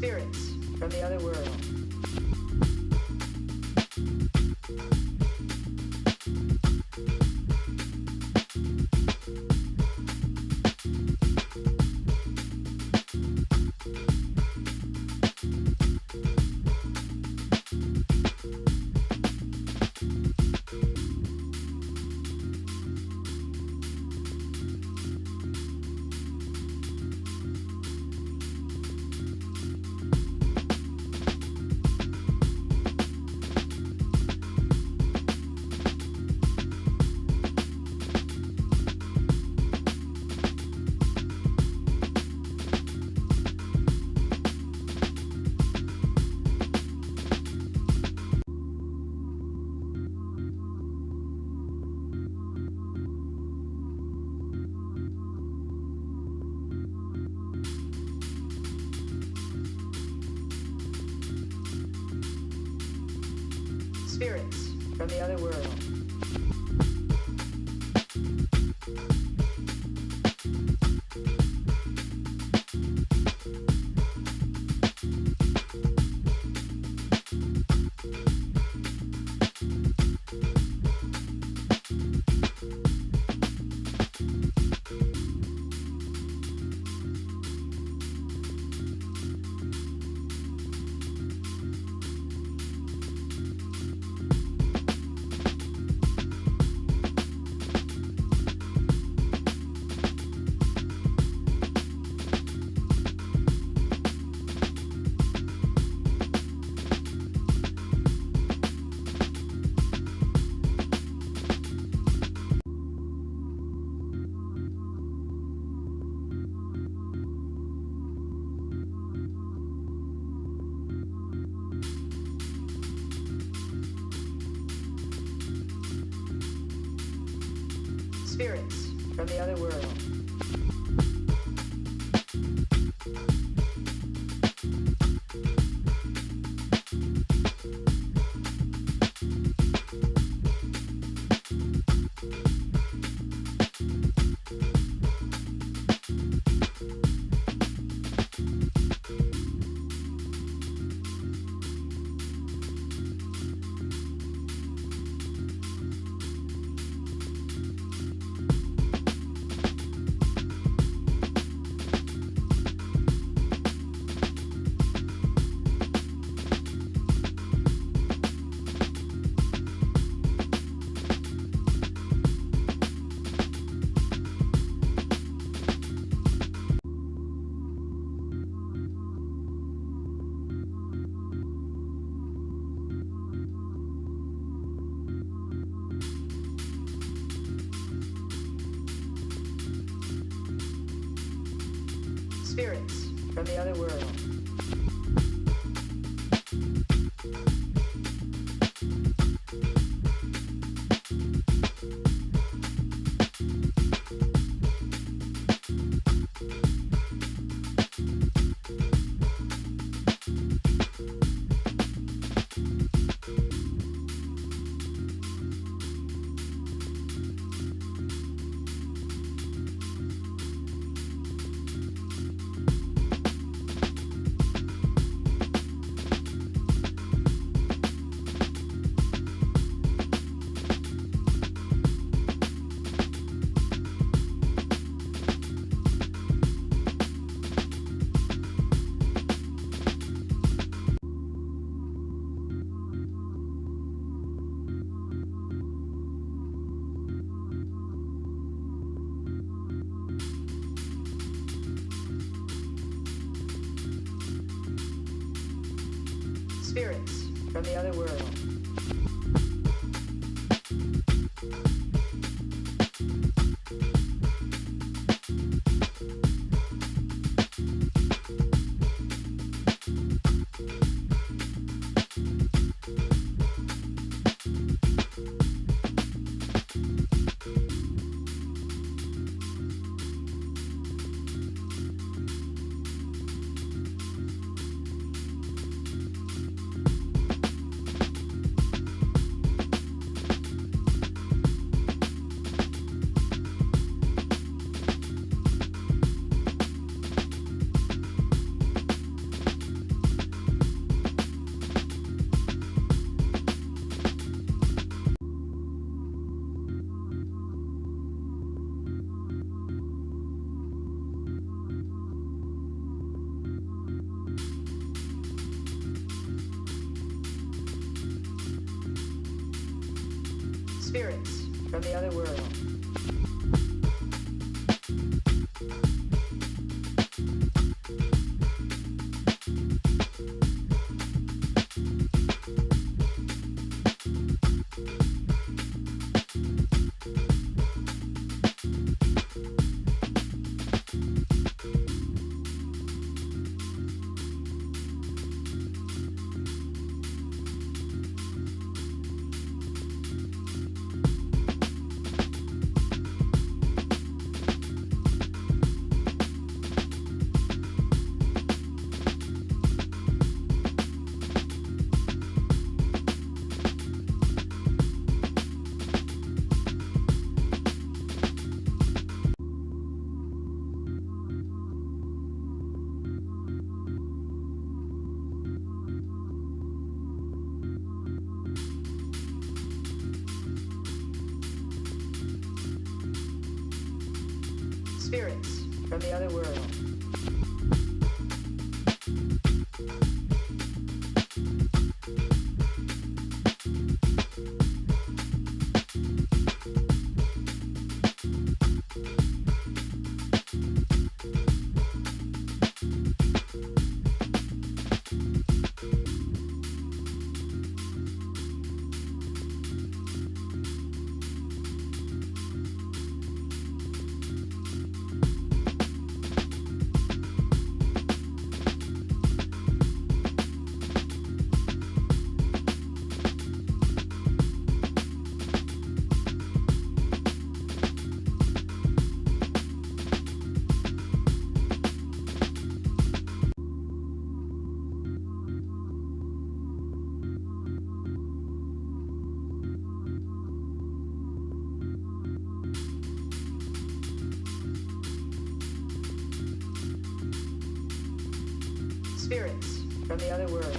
Spirits from the other world. Spirits from the other world. Spirits from the other world. Spirits from the other world. Spirits from the other world. Spirits from the other world. Spirits from the other world. Spirits from the other world.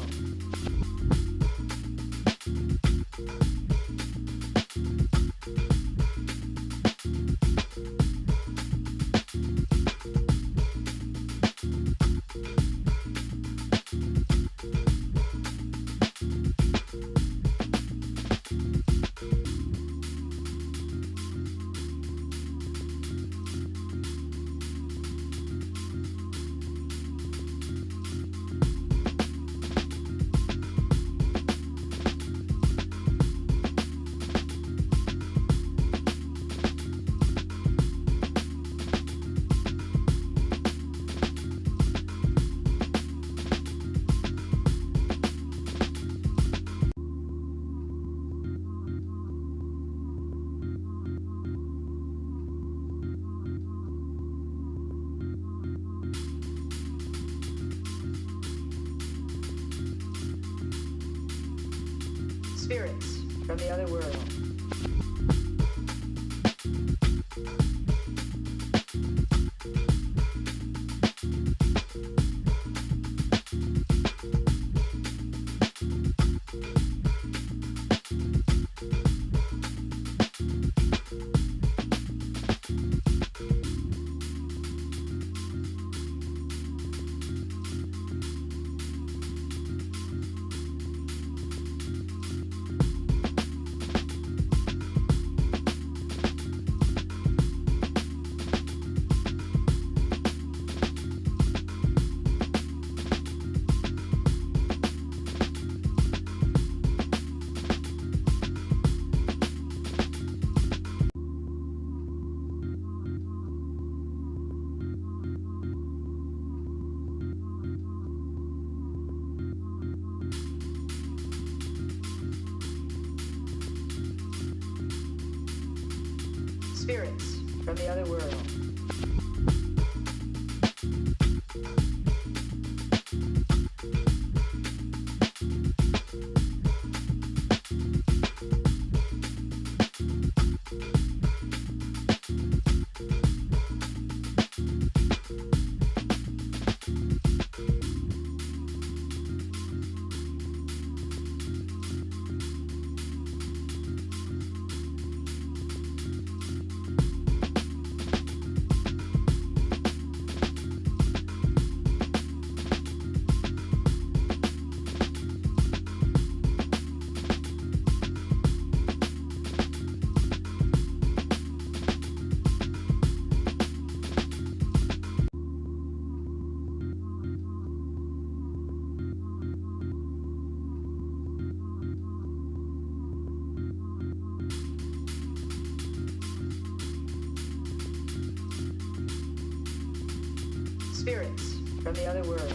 Spirits from the other world. Spirits from the other world. Spirits from the other world.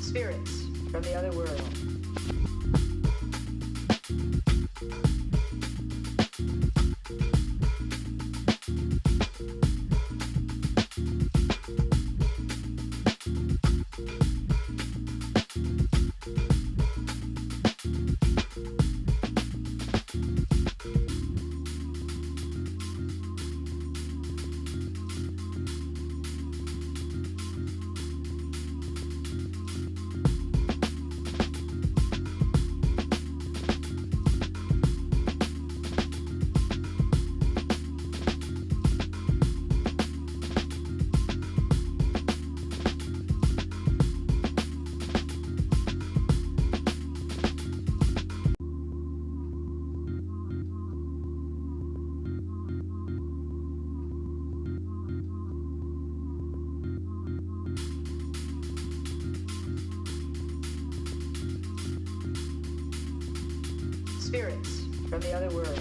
Spirits from the other world. Spirits from the other world.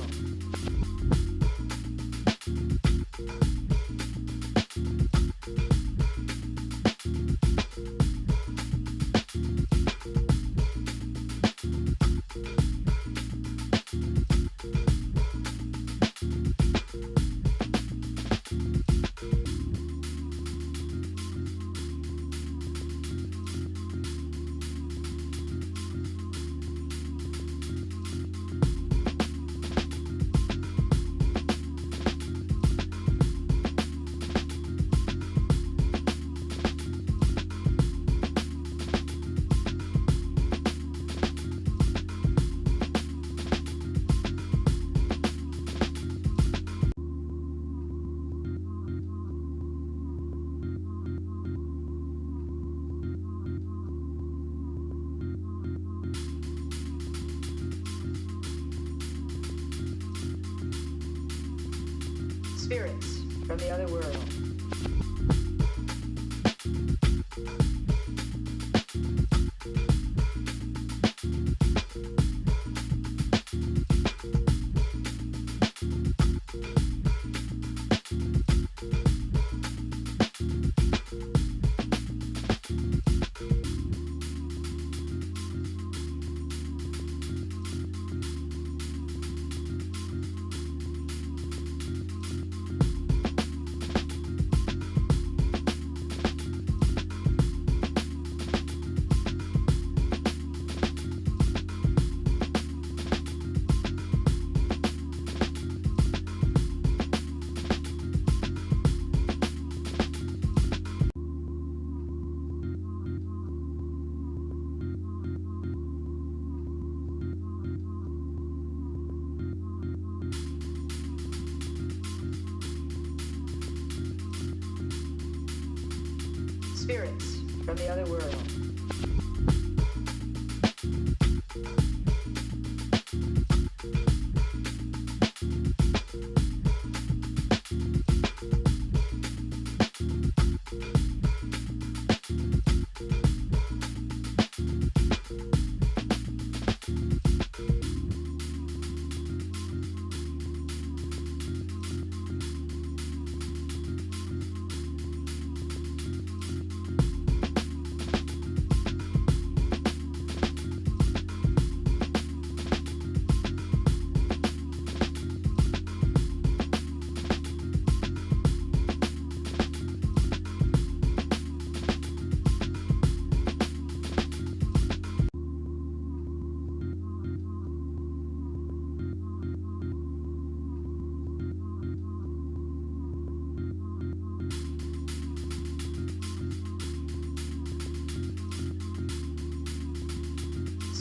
Spirits from the other world. Spirits from the other world.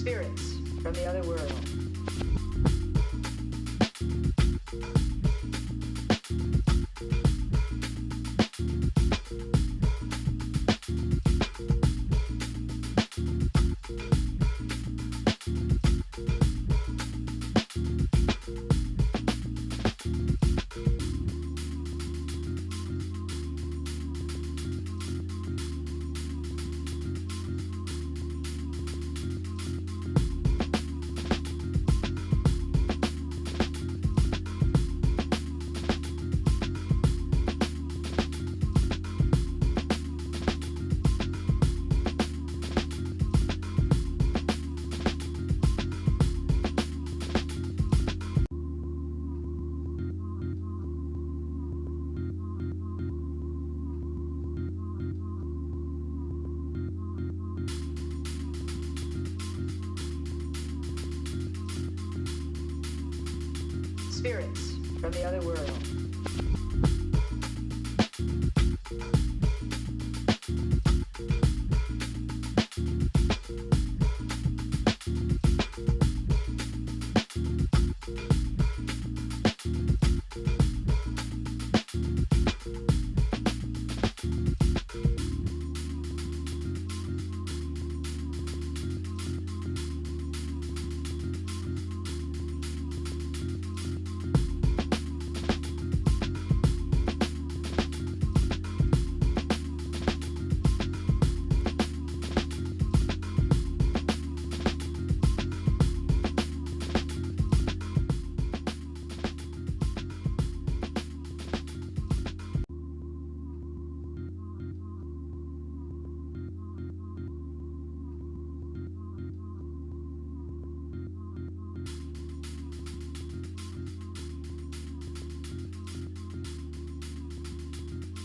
Spirits from the other world. Spirits from the other world.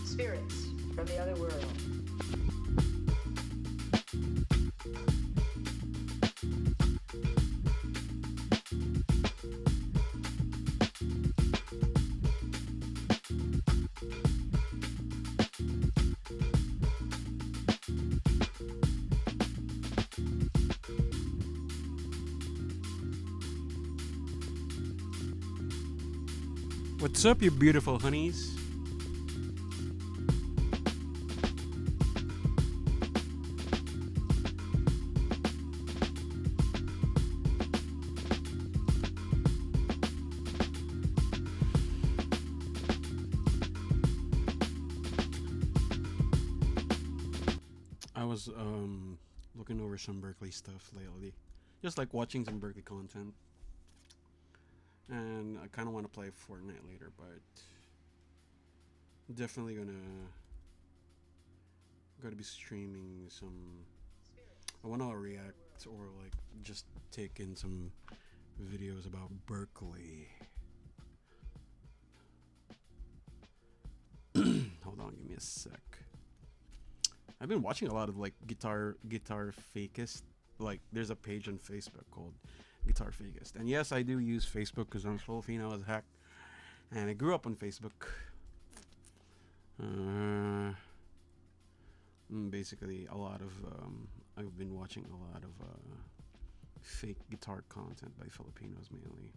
Spirits from the other world. What's up, you beautiful honeys? I was looking over some Berkeley stuff lately, just like watching some Berkeley content, and I kind of want to play Fortnite later, but definitely gonna be streaming some. I want to react or like just take in some videos about Berkeley. Hold on, give me a sec. I've been watching a lot of like guitar fakist. Like, there's a page on Facebook called Guitar Fakist, and yes, I do use Facebook because I'm Filipino as heck, and I grew up on Facebook. Basically, a lot of I've been watching a lot of fake guitar content by Filipinos mainly.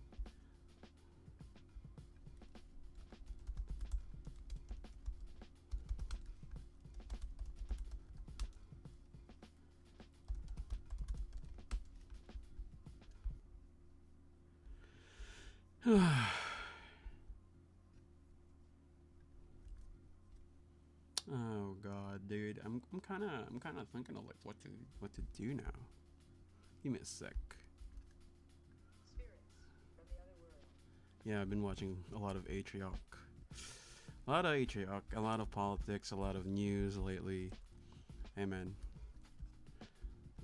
Oh god, dude, I'm kind of thinking of like what to do now. Give me a sec. Yeah, I've been watching a lot of Atrioc. A lot of politics, a lot of news lately. Hey man,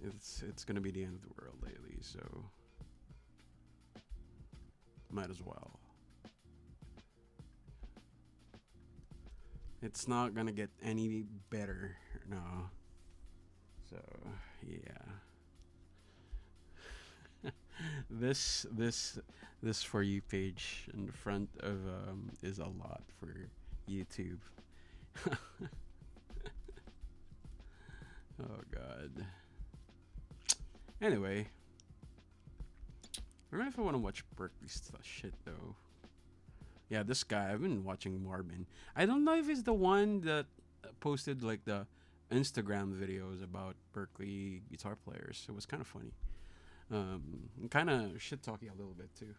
it's gonna be the end of the world lately, so might as well. It's not gonna get any better, no. So yeah. This For You page in the front of is a lot for YouTube. Oh god. Anyway, I don't know if I want to watch Berkeley stuff shit though. Yeah, this guy. I've been watching Marvin. I don't know if he's the one that posted like the Instagram videos about Berkeley guitar players. It was kind of funny. Kind of shit talking a little bit too.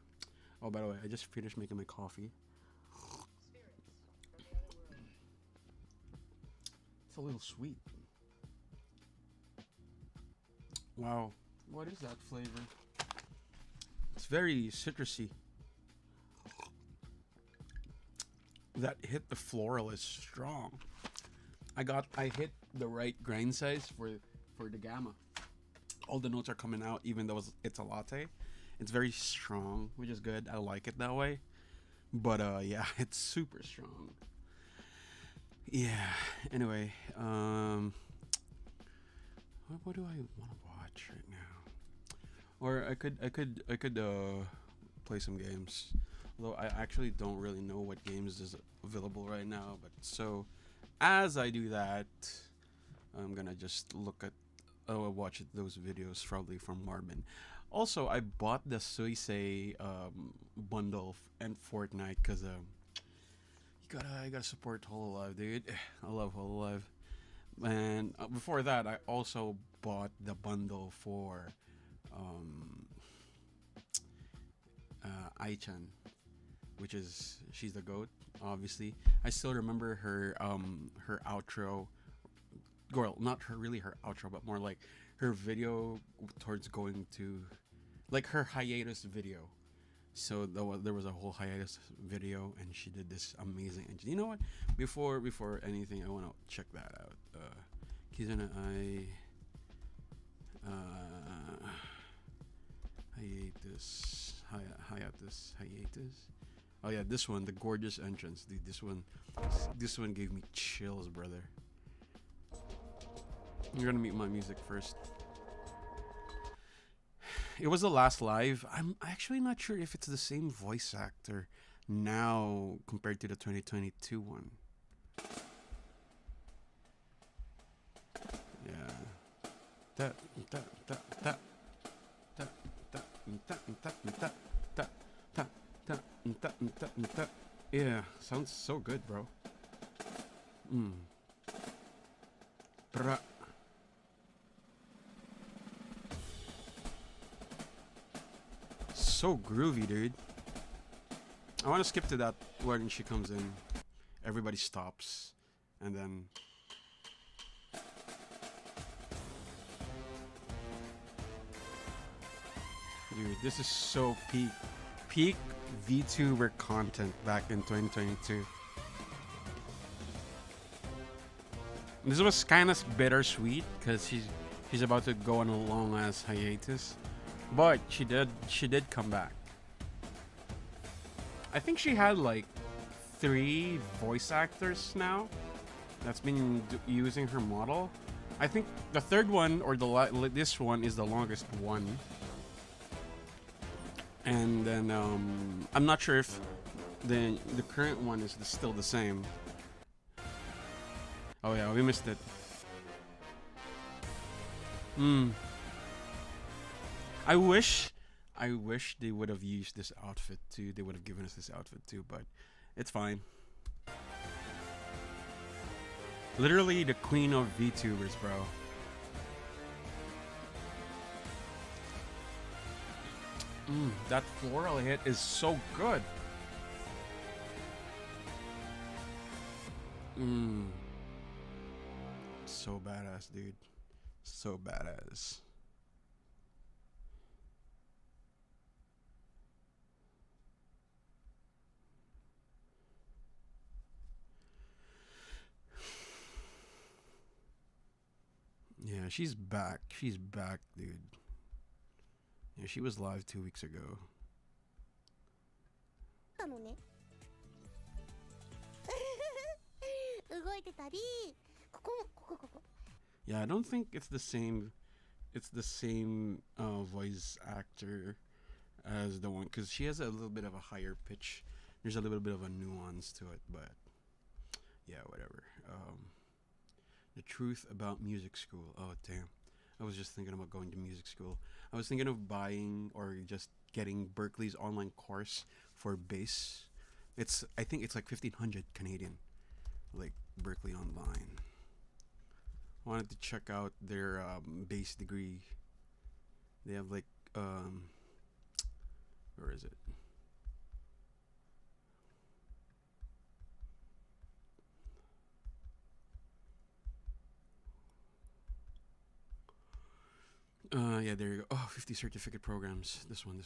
Oh, by the way, I just finished making my coffee. It's a little sweet. Wow, what is that flavor? It's very citrusy. That hit the floral is strong. I hit the right grind size for the gamma. All the notes are coming out, even though it's a latte. It's very strong, which is good. I like it that way. But yeah, it's super strong. Yeah. Anyway, what do I want to watch right now? Or I could play some games. Although I actually don't really know what games is available right now. But so as I do that, I'm gonna just look at watch those videos probably from Marvin. Also, I bought the Suisei bundle and Fortnite because you gotta support Hololive, dude. I love Hololive. And before that, I also bought the bundle for um, Aichan, which is she's the goat. Obviously, I still remember her outro. Well, not her really her outro, but more like her video towards going to, like her hiatus video. So there was a whole hiatus video, and she did this amazing. And you know what? Before anything, I want to check that out. Kizuna, hiatus. Oh yeah, this one, the gorgeous entrance, dude. This one gave me chills, brother. You're gonna meet my music first. It was the last live. I'm actually not sure if it's the same voice actor now compared to the 2022 one. Yeah. That that that that that that that that that that. Yeah, sounds so good, bro. Bra. So groovy, dude. I want to skip to that when she comes in. Everybody stops, and then dude, this is so peak VTuber content back in 2022. This was kind of bittersweet because she's about to go on a long ass hiatus, but she did come back. I think she had like 3 voice actors now that's been using her model. I think the third one or this one is the longest one. And then I'm not sure if the current one is still the same. Oh yeah, we missed it. I wish they would have used this outfit too. They would have given us this outfit too, but it's fine. Literally the queen of VTubers, bro. That floral hit is so good. So badass, dude. So badass. Yeah, she's back. She's back, dude. Yeah, she was live 2 weeks ago. Yeah, I don't think it's the same. It's the same voice actor as the one, because she has a little bit of a higher pitch. There's a little bit of a nuance to it, but yeah, whatever. The truth about music school. Oh damn, I was just thinking about going to music school. I was thinking of buying or just getting Berkeley's online course for bass. I think it's like 1,500 Canadian, like Berkeley Online. Wanted to check out their bass degree. They have like where is it? Yeah, there you go. Oh, 50 certificate programs. This one.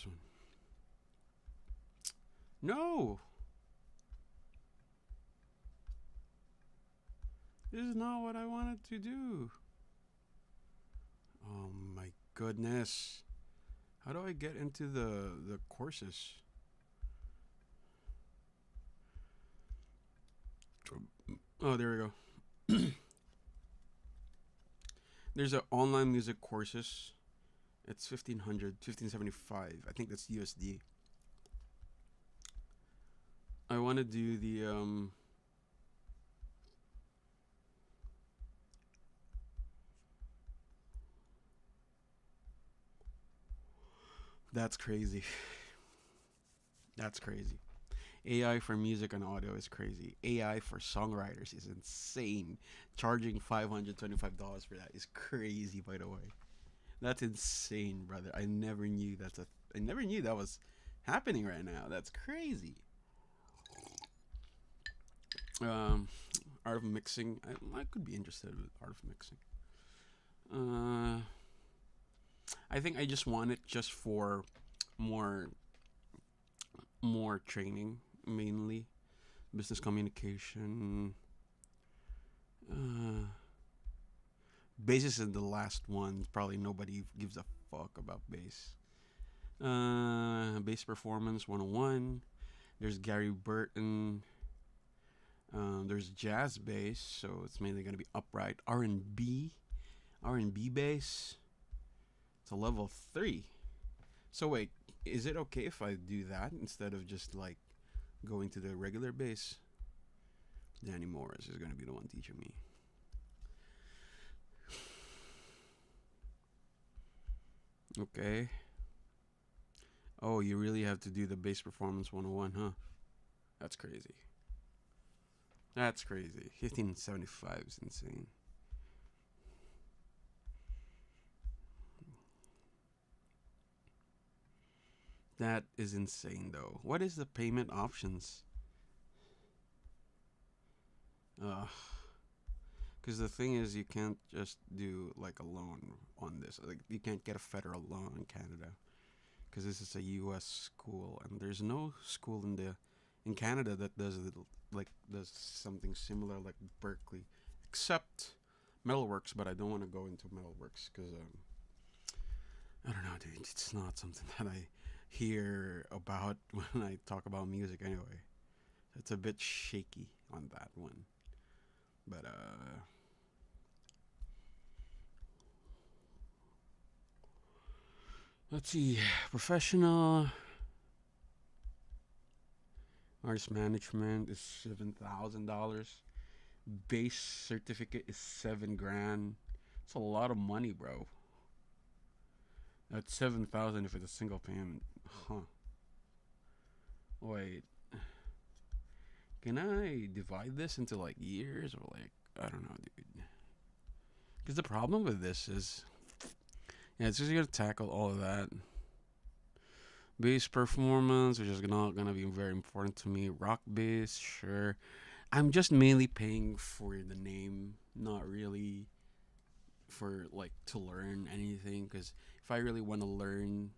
No! This is not what I wanted to do. Oh my goodness. How do I get into the courses? Oh, there we go. There's a online music courses. It's 1575. I think that's USD. I want to do the That's crazy. That's crazy. AI for music and audio is crazy. AI for songwriters is insane. Charging $525 for that is crazy, by the way. That's insane, brother. I never knew that was happening right now. That's crazy. Art of mixing. I could be interested with art of mixing. I think I just want it just for more training, mainly business communication. Bass is the last one. Probably nobody gives a fuck about bass. Bass performance 101. There's Gary Burton. There's jazz bass, so it's mainly gonna be upright. R&B bass. It's a level 3. So wait, is it okay if I do that instead of just like going to the regular bass? Danny Morris is gonna be the one teaching me. Okay. Oh, you really have to do the bass performance 101, huh? That's crazy. 1575 is insane. That is insane, though. What is the payment options? Because the thing is, you can't just do like a loan on this. Like, you can't get a federal loan in Canada because this is a U.S. school, and there's no school in Canada that does something similar like Berkeley, except Metalworks. But I don't want to go into Metalworks because I don't know, dude. It's not something that I hear about when I talk about music anyway. It's a bit shaky on that one. But let's see. Professional artist management is $7,000. Base certificate is $7,000. It's a lot of money, bro. That's $7,000 if it's a single payment. Huh. Wait. Can I divide this into like years or like, I don't know, dude. Because the problem with this is, yeah, it's just gonna tackle all of that. Bass performance, which is not gonna be very important to me. Rock bass, sure. I'm just mainly paying for the name, not really for like to learn anything. Because if I really want to learn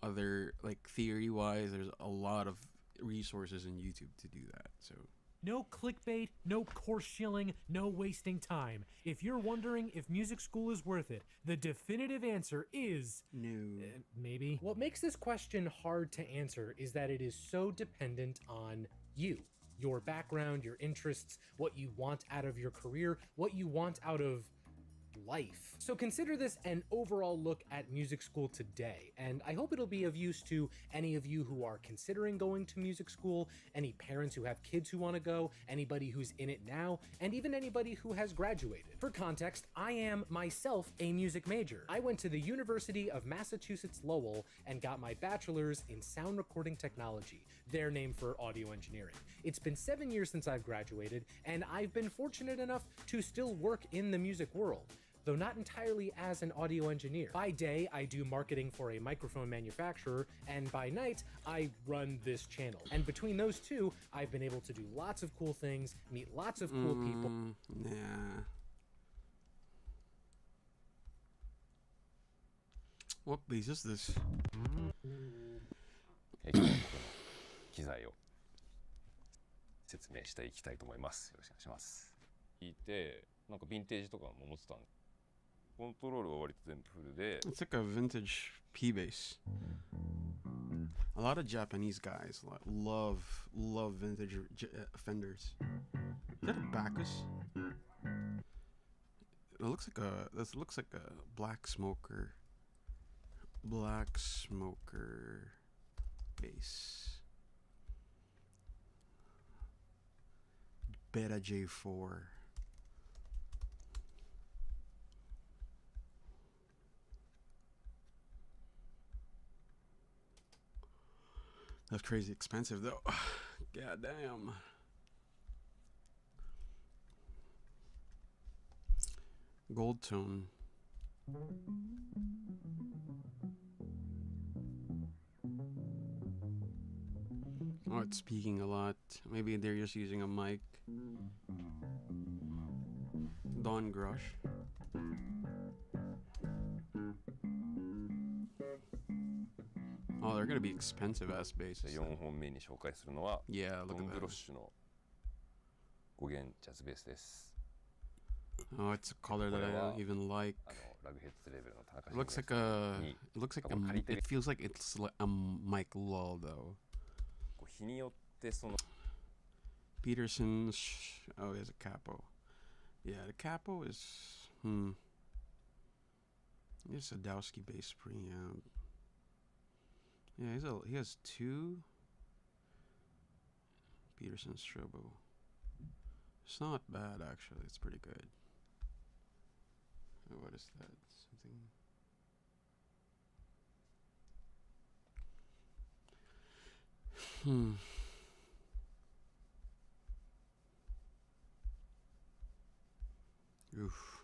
other like theory wise, there's a lot of resources in YouTube to do that. So no clickbait, no course shilling, no wasting time. If you're wondering if music school is worth it, the definitive answer is no. Maybe. What makes this question hard to answer is that it is so dependent on you, your background, your interests, what you want out of your career, what you want out of life. So consider this an overall look at music school today, and I hope it'll be of use to any of you who are considering going to music school, any parents who have kids who want to go, anybody who's in it now, and even anybody who has graduated. For context, I am myself a music major. I went to the University of Massachusetts Lowell and got my bachelor's in sound recording technology, their name for audio engineering. It's been 7 years since I've graduated, and I've been fortunate enough to still work in the music world, though not entirely as an audio engineer. By day, I do marketing for a microphone manufacturer, and by night, I run this channel. And between those two, I've been able to do lots of cool things, meet lots of cool people. Nah. What base is this? 機材を説明していきたいと思います。よろしくお願いします。聞いて、なんかヴィンテージとかも持ってたんで、コントロールは割と全部フルで。It's like a vintage P bass. A lot of Japanese guys love vintage Fenders. Is that a Bacchus? It looks like a. This looks like a black smoker. Black smoker bass. Beta J4. That's crazy expensive though. God damn. Gold tone. Oh, it's speaking a lot. Maybe they're just using a mic. Don Grush. Oh, they're gonna be expensive ass basses. 4本目に紹介するのは、 Yeah, ド look ン at グロッ that. シュの5弦ジャズベースです。 Oh, it's a color that I don't even like. ラグヘッズレベルの田中 It looks like it looks like it feels like it's like a mic lull though. 日によってその Peterson's. Oh, he has a capo. Yeah, the capo is It's a Dowski bass preamp. Yeah, he has two Peterson Strobo. It's not bad actually. It's pretty good. Oh, what is that? Something. Oof.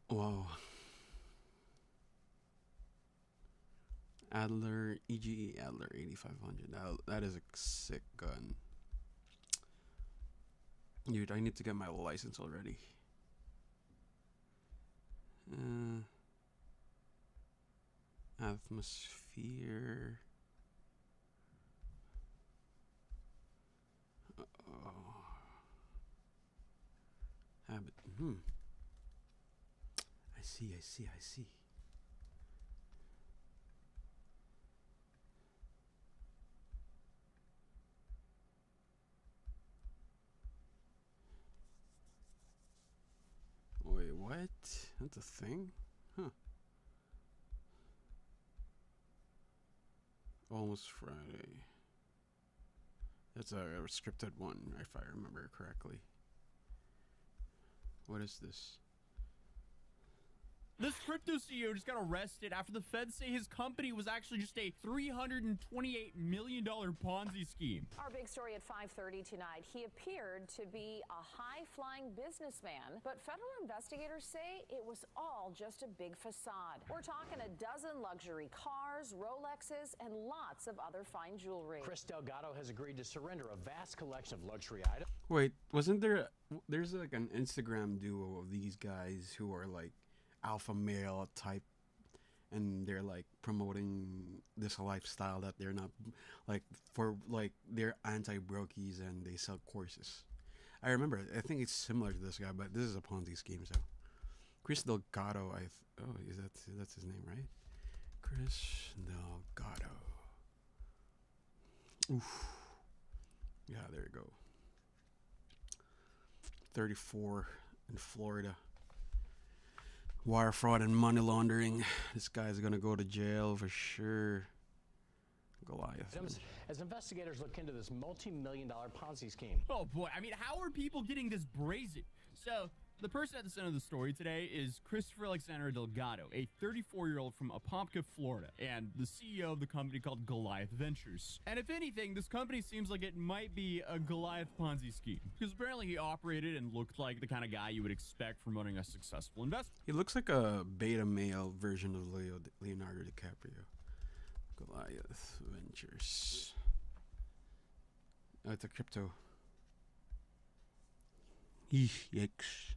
Wow. Adler EGE Adler 8500. That is a sick gun. Dude, I need to get my license already. Atmosphere. Habit. I see. Wait, what? That's a thing? Huh. Almost Friday. That's a restricted one, if I remember correctly. What is this? This crypto CEO just got arrested after the feds say his company was actually just a $328 million Ponzi scheme. Our big story at 5:30 tonight. He appeared to be a high-flying businessman, but federal investigators say it was all just a big facade. We're talking a dozen luxury cars, Rolexes, and lots of other fine jewelry. Chris Delgado has agreed to surrender a vast collection of luxury items. Wait, wasn't there... There's like an Instagram duo of these guys who are like alpha male type, and they're like promoting this lifestyle that they're not like for like they're anti-brokies and they sell courses. I remember. I think it's similar to this guy, but this is a Ponzi scheme. So Chris Delgado, that's his name, right? Chris Delgado. Oof. Yeah, there you go. 34 in Florida. Wire fraud and money laundering. This guy's gonna go to jail for sure. Goliath. As investigators look into this multi-million-dollar Ponzi scheme. Oh boy, I mean, how are people getting this brazen? So, the person at the center of the story today is Christopher Alexander Delgado, a 34-year-old from Apopka, Florida, and the CEO of the company called Goliath Ventures. And if anything, this company seems like it might be a Goliath Ponzi scheme, because apparently he operated and looked like the kind of guy you would expect from running a successful investment. He looks like a beta male version of Leonardo DiCaprio. Goliath Ventures. Oh, it's a crypto. Yikes.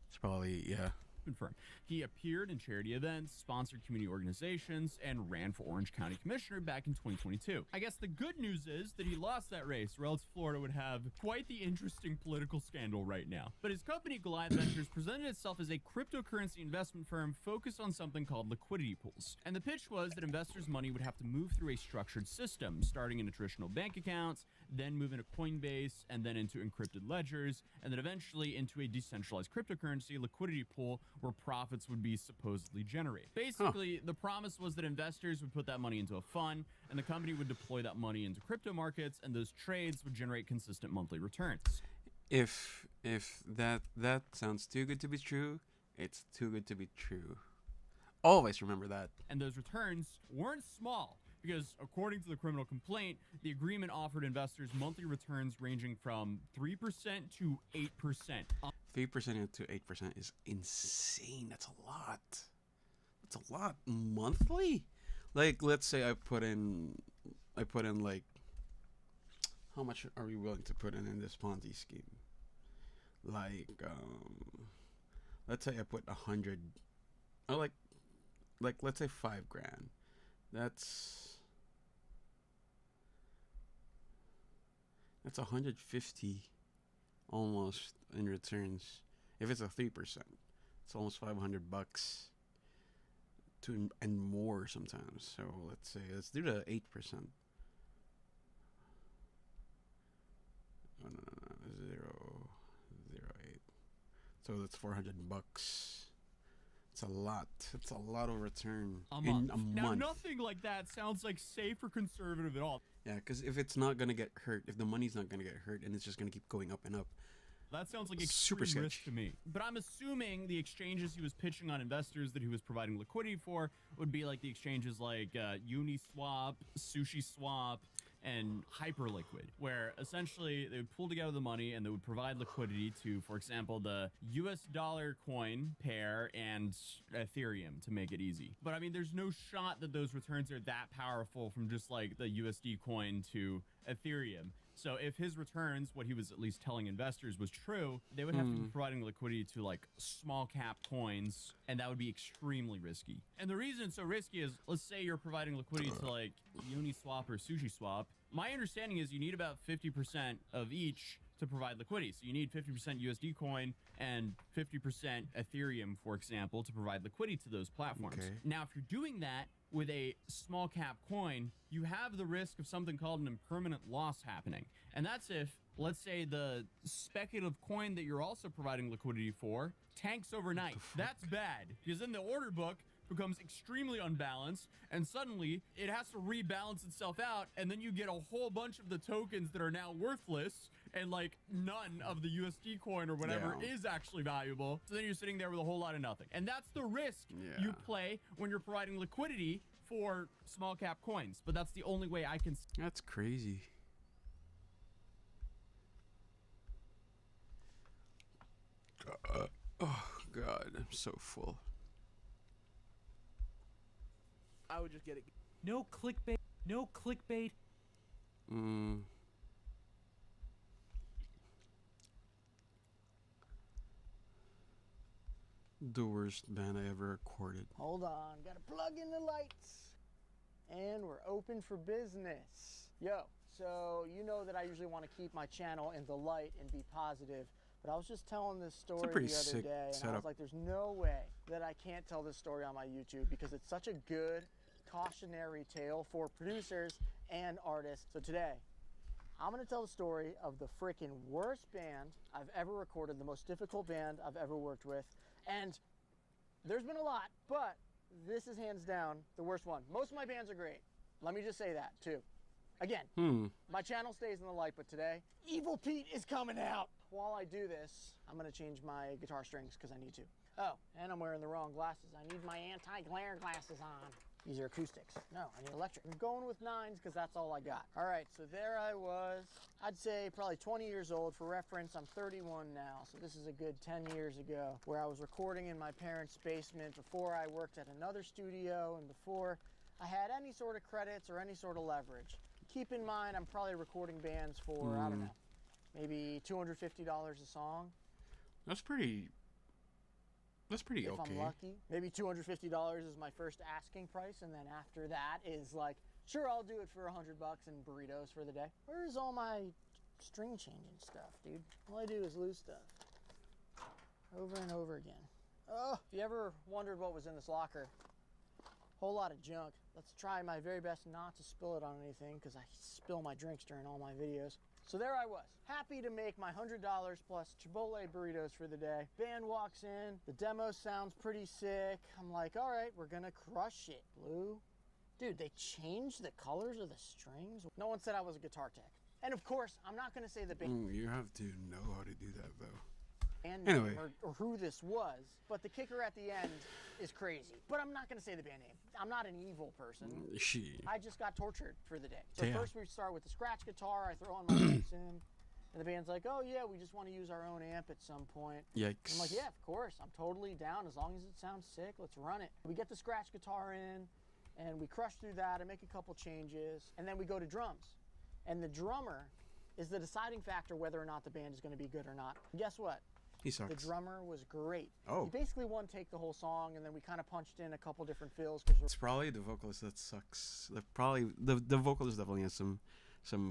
It's probably, yeah. Firm. He appeared in charity events, sponsored community organizations, and ran for Orange County Commissioner back in 2022. I guess the good news is that he lost that race, or else Florida would have quite the interesting political scandal right now. But his company, Goliath Ventures, presented itself as a cryptocurrency investment firm focused on something called liquidity pools. And the pitch was that investors' money would have to move through a structured system, starting in traditional bank accounts, then move into Coinbase, and then into encrypted ledgers, and then eventually into a decentralized cryptocurrency liquidity pool where profits would be supposedly generated. Basically, the promise was that investors would put that money into a fund, and the company would deploy that money into crypto markets, and those trades would generate consistent monthly returns. If that sounds too good to be true, it's too good to be true. Always remember that. And those returns weren't small, because according to the criminal complaint, the agreement offered investors monthly returns ranging from 3% to 8%. 3% to 8% is insane. That's a lot. That's a lot monthly. Like, let's say I put in like, how much are we willing to put in this Ponzi scheme? Like, let's say I put 100, or like let's say $5,000. That's 150 almost in returns. If it's a 3%, it's almost $500 and more sometimes. So let's do the 8%. Oh, no, 0.08. So that's $400. It's a lot. It's a lot of return in a month. Now, nothing like that sounds like safe or conservative at all. Yeah, because if it's not gonna get hurt, if the money's not gonna get hurt, and it's just gonna keep going up and up, that sounds like super extreme risk sketch to me. But I'm assuming the exchanges he was pitching on investors that he was providing liquidity for would be like the exchanges like Uniswap, SushiSwap, and Hyperliquid, where essentially they would pull together the money and they would provide liquidity to, for example, the US dollar coin pair and Ethereum, to make it easy. But I mean, there's no shot that those returns are that powerful from just like the USD coin to Ethereum. So if his returns, what he was at least telling investors, was true, they would have to be providing liquidity to like small cap coins, and that would be extremely risky. And the reason it's so risky is, let's say you're providing liquidity to like Uniswap or SushiSwap. My understanding is you need about 50% of each to provide liquidity. So you need 50% USD coin and 50% Ethereum, for example, to provide liquidity to those platforms. Okay. Now, if you're doing that with a small cap coin, you have the risk of something called an impermanent loss happening. And that's if, let's say, the speculative coin that you're also providing liquidity for tanks overnight. That's bad, because then the order book becomes extremely unbalanced, and suddenly it has to rebalance itself out, and then you get a whole bunch of the tokens that are now worthless, and like none of the USD coin or whatever is actually valuable. So then you're sitting there with a whole lot of nothing. And that's the risk you play when you're providing liquidity for small cap coins. But that's the only way I can. That's crazy. Oh God, I'm so full. I would just get it. No clickbait. No clickbait. The worst band I ever recorded. Hold on, gotta plug in the lights. And we're open for business. Yo, so you know that I usually want to keep my channel in the light and be positive, but I was just telling this story the pretty other sick day, and I setup. was like, there's no way that I can't tell this story on my YouTube because it's such a good cautionary tale for producers and artists. So today, I'm gonna tell the story of the freaking worst band I've ever recorded, the most difficult band I've ever worked with. And there's been a lot, but this is hands down the worst one. Most of my bands are great. Let me just say that too. Again, my channel stays in the light, but today, Evil Pete is coming out. While I do this, I'm gonna change my guitar strings because I need to. Oh, and I'm wearing the wrong glasses. I need my anti-glare glasses on. These are acoustics. No, I need electric. I'm going with 9s because that's all I got. All right, so there I was. I'd say probably 20 years old. For reference, I'm 31 now, so this is a good 10 years ago, where I was recording in my parents' basement before I worked at another studio and before I had any sort of credits or any sort of leverage. Keep in mind, I'm probably recording bands for, I don't know, maybe $250 a song. That's pretty okay. If I'm lucky. Maybe $250 is my first asking price, and then after that is like, sure, I'll do it for $100 and burritos for the day. Where's all my string changing stuff, dude? All I do is lose stuff. Over and over again. Oh, if you ever wondered what was in this locker, whole lot of junk. Let's try my very best not to spill it on anything, because I spill my drinks during all my videos. So there I was, happy to make my $100 plus Chipotle burritos for the day. Band walks in, the demo sounds pretty sick. I'm like, all right, we're gonna crush it, Blue. Dude, they changed the colors of the strings. No one said I was a guitar tech. And of course, I'm not gonna say the band You have to know how to do that, though. name Anyway. or who this was, but the kicker at the end is crazy. But I'm not gonna say the band name. I'm not an evil person. I just got tortured for the day. So Yeah. first we start with the scratch guitar. I throw on my amps in, and the band's like, "Oh yeah, we just want to use our own amp at some point." Yikes. I'm like, "Yeah, of course. I'm totally down as long as it sounds sick. Let's run it." We get the scratch guitar in, and we crush through that. I make a couple changes, and then we go to drums. And the drummer is the deciding factor whether or not the band is going to be good or not. And guess what? He sucks. The drummer was great. Oh. He basically one take the whole song, and then we kind of punched in a couple different fills. Cause It's probably the vocalist that sucks. The vocalist definitely has some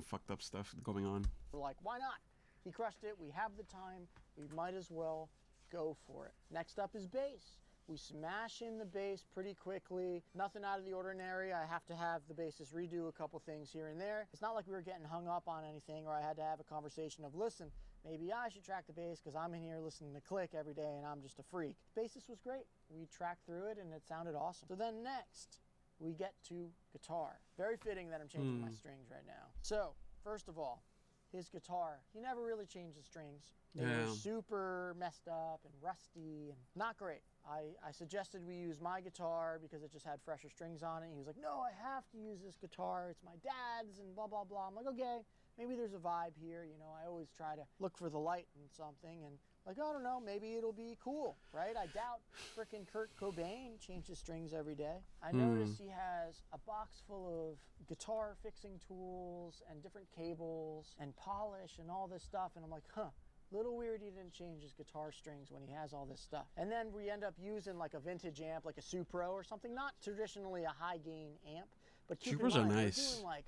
fucked up stuff going on. we're like, why not? He crushed it. We have the time. We might as well go for it. Next up is bass. We smash in the bass pretty quickly. Nothing out of the ordinary. I have to have the bassist redo a couple things here and there. It's not like we were getting hung up on anything, or I had to have a conversation of, listen, maybe I should track the bass because I'm in here listening to Click every day and I'm just a freak. Bassist was great. We tracked through it and it sounded awesome. So then next, we get to guitar. Very fitting that I'm changing my strings right now. So, first of all, his guitar, he never really changed the strings. They were super messed up and rusty and not great. I suggested we use my guitar because it just had fresher strings on it. He was like, no, I have to use this guitar. It's my dad's and blah, blah, blah. I'm like, okay, maybe there's a vibe here. You know, I always try to look for the light in something and like, I don't know, maybe it'll be cool, right? I doubt frickin' Kurt Cobain changes strings every day. I noticed he has a box full of guitar fixing tools and different cables and polish and all this stuff. And I'm like, huh. Little weird he didn't change his guitar strings when he has all this stuff. And then we end up using like a vintage amp, like a Supro or something, not traditionally a high gain amp, but keep Supros in mind, are we're nice. doing like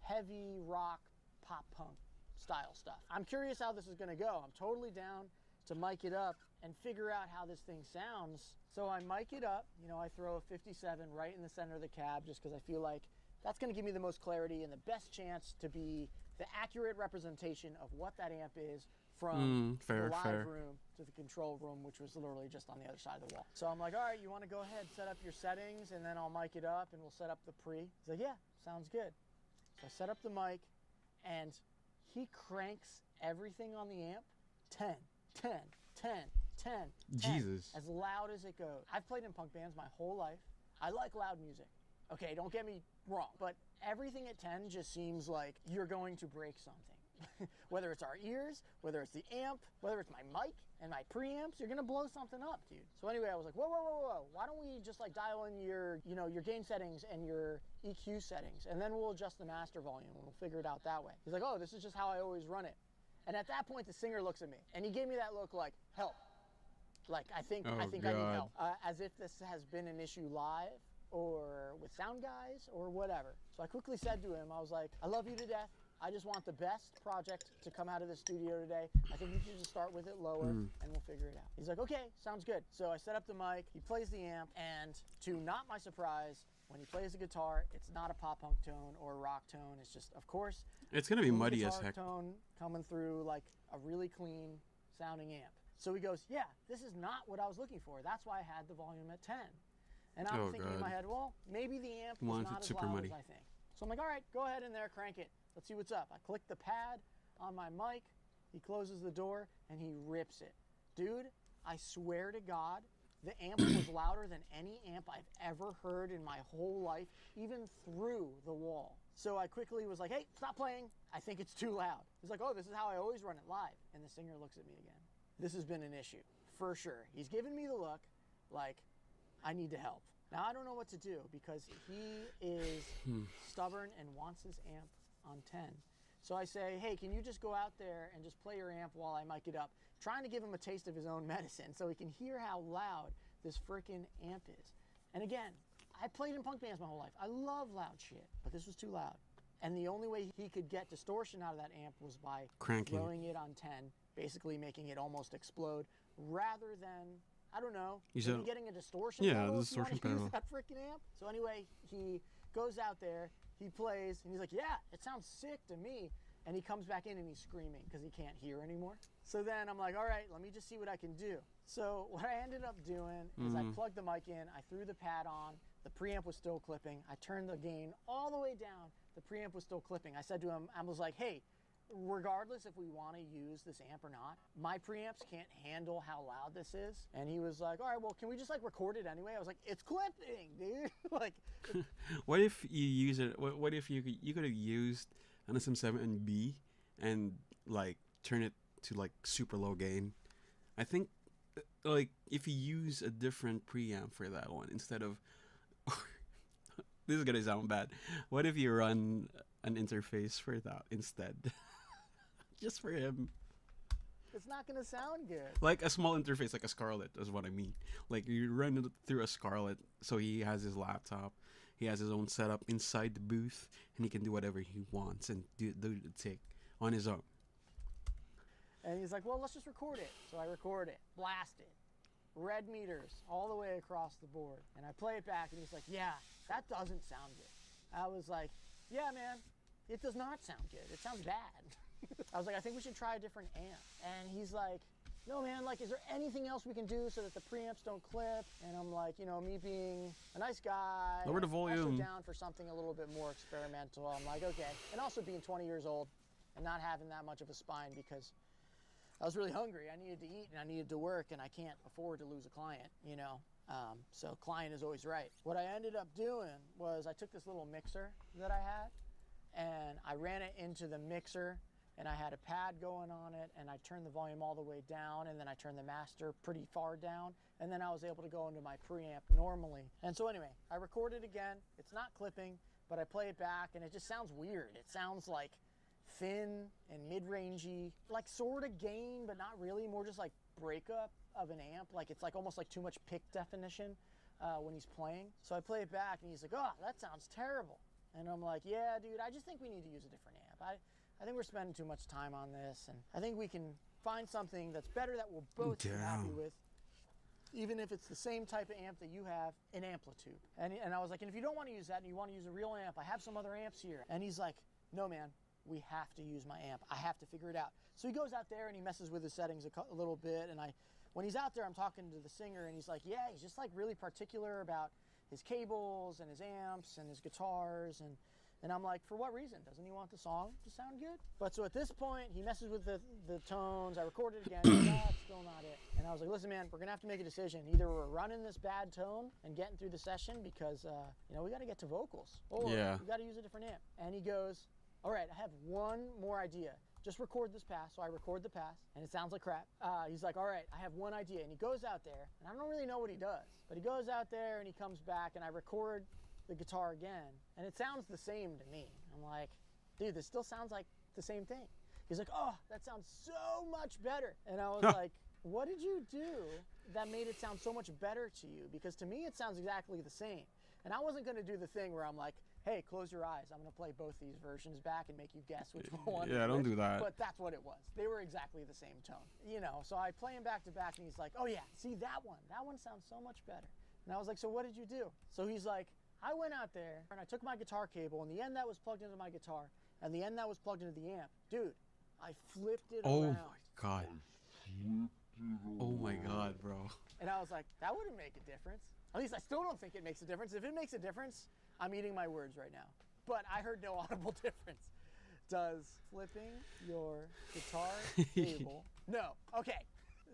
heavy rock, pop punk style stuff. I'm curious how this is gonna go. I'm totally down to mic it up and figure out how this thing sounds. So I mic it up, you know, I throw a 57 right in the center of the cab just because I feel like that's gonna give me the most clarity and the best chance to be the accurate representation of what that amp is from the live room to the control room, which was literally just on the other side of the wall. So I'm like, all right, you want to go ahead, set up your settings, and then I'll mic it up, and we'll set up the pre. He's like, yeah, sounds good. So I set up the mic, and he cranks everything on the amp 10, 10, 10, 10, 10, Jesus. as loud as it goes. I've played in punk bands my whole life. I like loud music. Okay, don't get me wrong, but everything at 10 just seems like you're going to break something. Whether it's our ears, whether it's the amp, whether it's my mic and my preamps, you're gonna blow something up, dude. So anyway, I was like, whoa, whoa, whoa, whoa. Why don't we just like dial in your, you know, your gain settings and your EQ settings, and then we'll adjust the master volume and we'll figure it out that way. He's like, oh, this is just how I always run it. And at that point, the singer looks at me and he gave me that look like, help. Like, I think I need help. As if this has been an issue live or with sound guys or whatever. So I quickly said to him, I was like, I love you to death. I just want the best project to come out of the studio today. I think we should just start with it lower and we'll figure it out. He's like, okay, sounds good. So I set up the mic, he plays the amp, and to not my surprise, when he plays the guitar, it's not a pop punk tone or a rock tone. It's just, of course, It's gonna be clean muddy as guitar heck. tone coming through like a really clean sounding amp. So he goes, yeah, this is not what I was looking for. That's why I had the volume at 10. And I'm Oh, thinking in my God. head, well, maybe the amp was Wanted not as super loud muddy. as I think. So I'm like, all right, go ahead in there, crank it. Let's see what's up. I click the pad on my mic. He closes the door and he rips it. Dude, I swear to God, the amp was louder than any amp I've ever heard in my whole life, even through the wall. So I quickly was like, hey, stop playing. I think it's too loud. He's like, oh, this is how I always run it live. And the singer looks at me again. This has been an issue, for sure. He's giving me the look like I need to help. Now, I don't know what to do because he is stubborn and wants his amp on 10. So I say, hey, can you just go out there and just play your amp while I mic it up? Trying to give him a taste of his own medicine so he can hear how loud this freaking amp is. And again, I played in punk bands my whole life. I love loud shit, but this was too loud. And the only way he could get distortion out of that amp was by Cranking. throwing it on 10, basically making it almost explode, rather than, I don't know, maybe getting a distortion Yeah, pedal the if you wanna distortion use pedal. that freaking amp. So anyway, he goes out there, he plays, and he's like, yeah, it sounds sick to me. And he comes back in and he's screaming because he can't hear anymore. So then I'm like, all right, let me just see what I can do. So what I ended up doing is I plugged the mic in, I threw the pad on, the preamp was still clipping. I turned the gain all the way down, the preamp was still clipping. I said to him, I was like, hey, regardless if we want to use this amp or not, my preamps can't handle how loud this is. And he was like, all right, well, can we just like record it anyway? I was like, it's clipping, dude. Like, What if you use it? What if you could have used an SM7B and like turn it to like super low gain? I think like if you use a different preamp for that one instead of this is gonna sound bad. What if you run an interface for that instead? Just for him. it's not going to sound good. Like a small interface, like a Scarlett, is what I mean. Like you run it through a Scarlett, so he has his laptop, he has his own setup inside the booth, and he can do whatever he wants and do the take on his own. And he's like, well, let's just record it. So I record it, blast it, red meters all the way across the board. And I play it back, and he's like, yeah, that doesn't sound good. I was like, yeah, man, it does not sound good. It sounds bad. I was like, I think we should try a different amp. And he's like, no, man, like, is there anything else we can do so that the preamps don't clip? And I'm like, you know, me being a nice guy. Lower the Also volume. down for something a little bit more experimental. I'm like, okay. And also being 20 years old and not having that much of a spine because I was really hungry. I needed to eat and I needed to work, and I can't afford to lose a client, you know? So client is always right. What I ended up doing was I took this little mixer that I had and I ran it into the mixer, and I had a pad going on it, and I turned the volume all the way down, and then I turned the master pretty far down, and then I was able to go into my preamp normally. And so anyway, I record it again. It's not clipping, but I play it back, and it just sounds weird. It sounds like thin and mid-rangey, like sort of gain, but not really, more just like breakup of an amp. Like it's like almost like too much pick definition when he's playing. So I play it back, and he's like, oh, that sounds terrible. And I'm like, yeah, dude, I just think we need to use a different amp. I think we're spending too much time on this, and I think we can find something that's better that we'll both be happy with, even if it's the same type of amp that you have, an amplitude. And I was like, and if you don't want to use that and you want to use a real amp, I have some other amps here. And he's like, no, man, we have to use my amp. I have to figure it out. So he goes out there and he messes with his settings a little bit, and when he's out there, I'm talking to the singer, and he's like, yeah, he's just like really particular about his cables and his amps and his guitars, and I'm like, for what reason? Doesn't he want the song to sound good? But so at this point, he messes with the tones. I recorded it again. That's still not it. And I was like, listen, man, we're going to have to make a decision. Either we're running this bad tone and getting through the session because, you know, we got to get to vocals. Or we got to use a different amp. And he goes, all right, I have one more idea. Just record this pass. So I record the pass, and it sounds like crap. He's like, all right, I have one idea. And he goes out there, and I don't really know what he does. But he goes out there, and he comes back, and I record the guitar again, and it sounds the same to me. I'm like, dude, this still sounds like the same thing. He's like, oh, that sounds so much better. And I was like, what did you do that made it sound so much better to you? Because to me, it sounds exactly the same. And I wasn't gonna do the thing where I'm like, hey, close your eyes. I'm gonna play both these versions back and make you guess which one. Yeah, don't do that. But that's what it was. They were exactly the same tone. You know, so I play them back to back, and he's like, oh yeah, see that one? That one sounds so much better. And I was like, so what did you do? So he's like, I went out there and I took my guitar cable, and the end that was plugged into my guitar, and the end that was plugged into the amp. Dude, I flipped it Oh around. my god. Oh my god, bro. And I was like, that wouldn't make a difference. At least I still don't think it makes a difference. If it makes a difference, I'm eating my words right now. But I heard no audible difference. Does flipping your guitar cable... No, okay.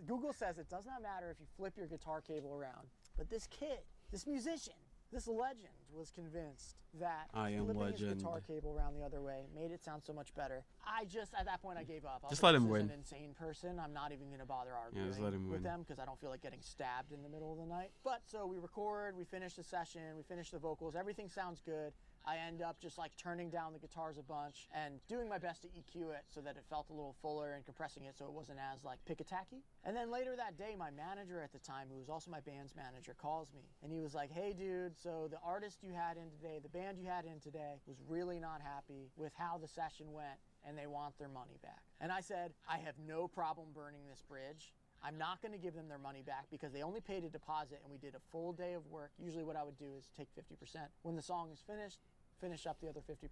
Google says it does not matter if you flip your guitar cable around. But this kid, this musician, this legend was convinced that flipping his guitar cable around the other way made it sound so much better. At that point, I gave up. I was Just like, let him this win. is an insane person. I'm not even going to bother arguing just let him with win. them because I don't feel like getting stabbed in the middle of the night. But so we record, we finish the session, we finish the vocals, everything sounds good. I end up just like turning down the guitars a bunch and doing my best to EQ it so that it felt a little fuller and compressing it so it wasn't as like pick-a-tacky. And then later that day, my manager at the time, who was also my band's manager, calls me and he was like, hey dude, so the artist you had in today, the band you had in today was really not happy with how the session went and they want their money back. And I said, I have no problem burning this bridge. I'm not going to give them their money back because they only paid a deposit and we did a full day of work. Usually what I would do is take 50%. When the song is finished, finish up the other 50%.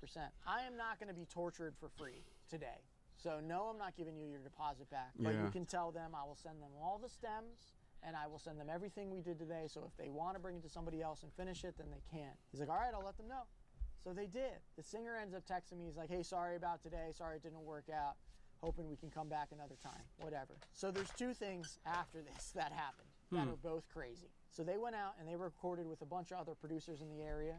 I am not going to be tortured for free today. So no, I'm not giving you your deposit back. But you can tell them I will send them all the stems and I will send them everything we did today. So if they want to bring it to somebody else and finish it, then they can. He's like, all right, I'll let them know. So they did. The singer ends up texting me. He's like, hey, sorry about today. Sorry it didn't work out. Hoping we can come back another time. Whatever. So there's two things after this that happened that are both crazy. So they went out and they recorded with a bunch of other producers in the area,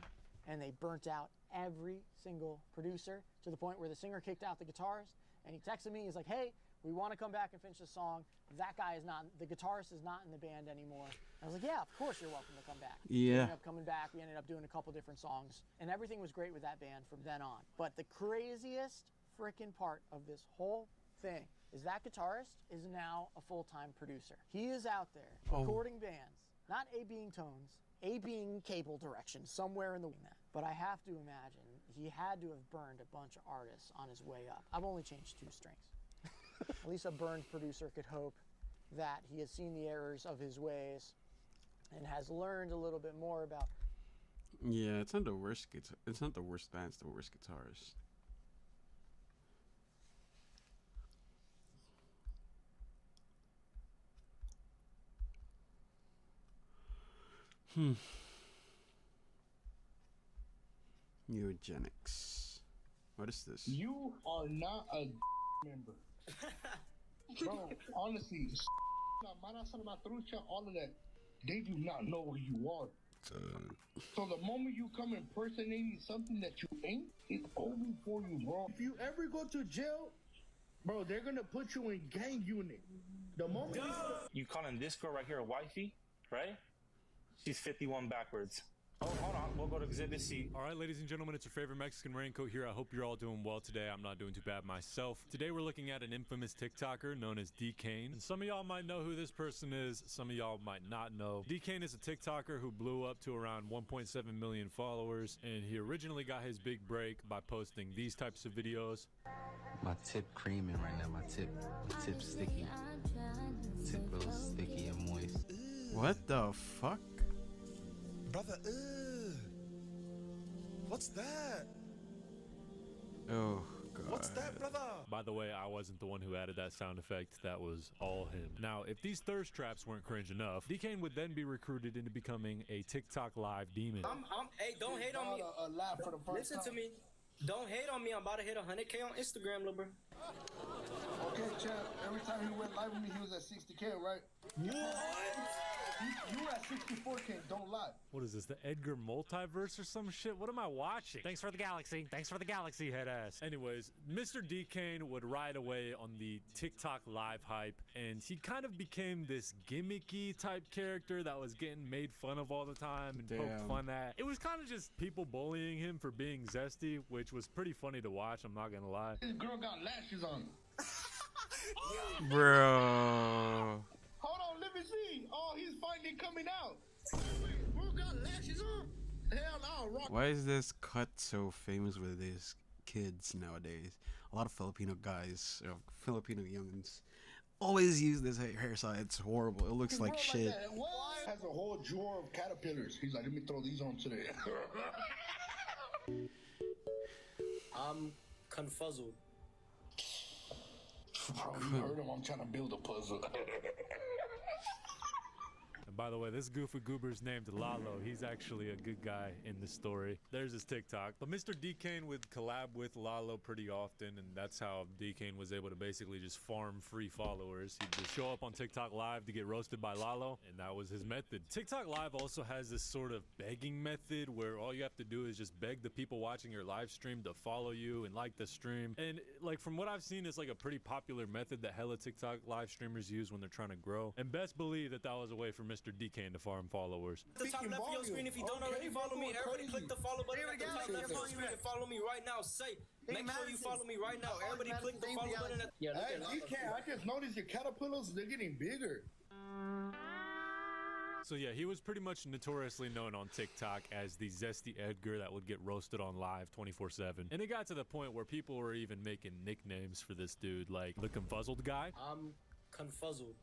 and they burnt out every single producer to the point where the singer kicked out the guitarist, and he texted me. He's like, hey, we want to come back and finish the song. That guy is not, the guitarist is not in the band anymore. I was like, yeah, of course you're welcome to come back. Yeah. We ended up coming back. We ended up doing a couple different songs, and everything was great with that band from then on. But the craziest freaking part of this whole thing is that guitarist is now a full-time producer. He is out there recording bands, not A-being tones, A-being cable direction, somewhere in the that. But I have to imagine he had to have burned a bunch of artists on his way up. I've only changed 2 strings. At least a burned producer could hope that he has seen the errors of his ways and has learned a little bit more about. Yeah, it's not the worst guitar. It's not the worst band. It's the worst guitarist. Eugenics. What is this? You are not a member. Bro, honestly, all of that, they do not know who you are. So the moment you come impersonating something that you ain't, it's over for you, bro. If you ever go to jail, bro, they're gonna put you in gang unit. The moment you calling this girl right here a wifey, right? She's 51 backwards. Oh, hold on. We'll go to Exhibit C. All right, ladies and gentlemen, it's your favorite Mexican raincoat here. I hope you're all doing well today. I'm not doing too bad myself. Today, we're looking at an infamous TikToker known as D-Kane. And some of y'all might know who this person is. Some of y'all might not know. D-Kane is a TikToker who blew up to around 1.7 million followers. And he originally got his big break by posting these types of videos. My tip creaming right now. My tip sticky. Tip real sticky and moist. What the fuck? Brother, what's that? Oh, God. What's that, brother? By the way, I wasn't the one who added that sound effect. That was all him. Now, if these thirst traps weren't cringe enough, D-Kane would then be recruited into becoming a TikTok live demon. Hey, don't hate on me. Listen to me. Don't hate on me. I'm about to hit 100K on Instagram, little bro. Okay, champ. Every time he went live with me, he was at 60K, right? What? You were at 64K, don't lie. What is this, the Edgar multiverse or some shit? What am I watching? Thanks for the galaxy. Thanks for the galaxy, head ass. Anyways, Mr. D-Kane would ride away on the TikTok live hype, and he kind of became this gimmicky type character that was getting made fun of all the time and poked fun at. It was kind of just people bullying him for being zesty, which was pretty funny to watch, I'm not gonna lie. This girl got lashes on. Bro. Hold on, let me see. Oh, he's finally coming out. Bro got lashes on. Hell no, rock. Why is this cut so famous with these kids nowadays? A lot of Filipino guys, Filipino youngins, always use this hairstyle. It's horrible. It looks like shit. What? Has a whole drawer of caterpillars. He's like, let me throw these on today. I'm confuzzled. Bro, you heard him. I'm trying to build a puzzle. And by the way, this goofy goober's named Lalo. He's actually a good guy in the story. There's his TikTok. But Mr. Decane would collab with Lalo pretty often, and that's how Decane was able to basically just farm free followers. He'd just show up on TikTok Live to get roasted by Lalo, and that was his method. TikTok Live also has this sort of begging method where all you have to do is just beg the people watching your live stream to follow you and like the stream. And like from what I've seen, it's like a pretty popular method that hella TikTok live streamers use when they're trying to grow. And best believe that that was a way for Mr. Decane to farm followers. At the top left of your screen, if you don't already follow me, everybody click the follow button at the top left of your screen and follow me right now. Make sure you follow me right now. Everybody click the follow button. Hey, you can't. I just noticed your caterpillars, they're getting bigger. So yeah, he was pretty much notoriously known on TikTok as the Zesty Edgar that would get roasted on live 24/7. And it got to the point where people were even making nicknames for this dude, like the Confuzzled guy. I'm confuzzled.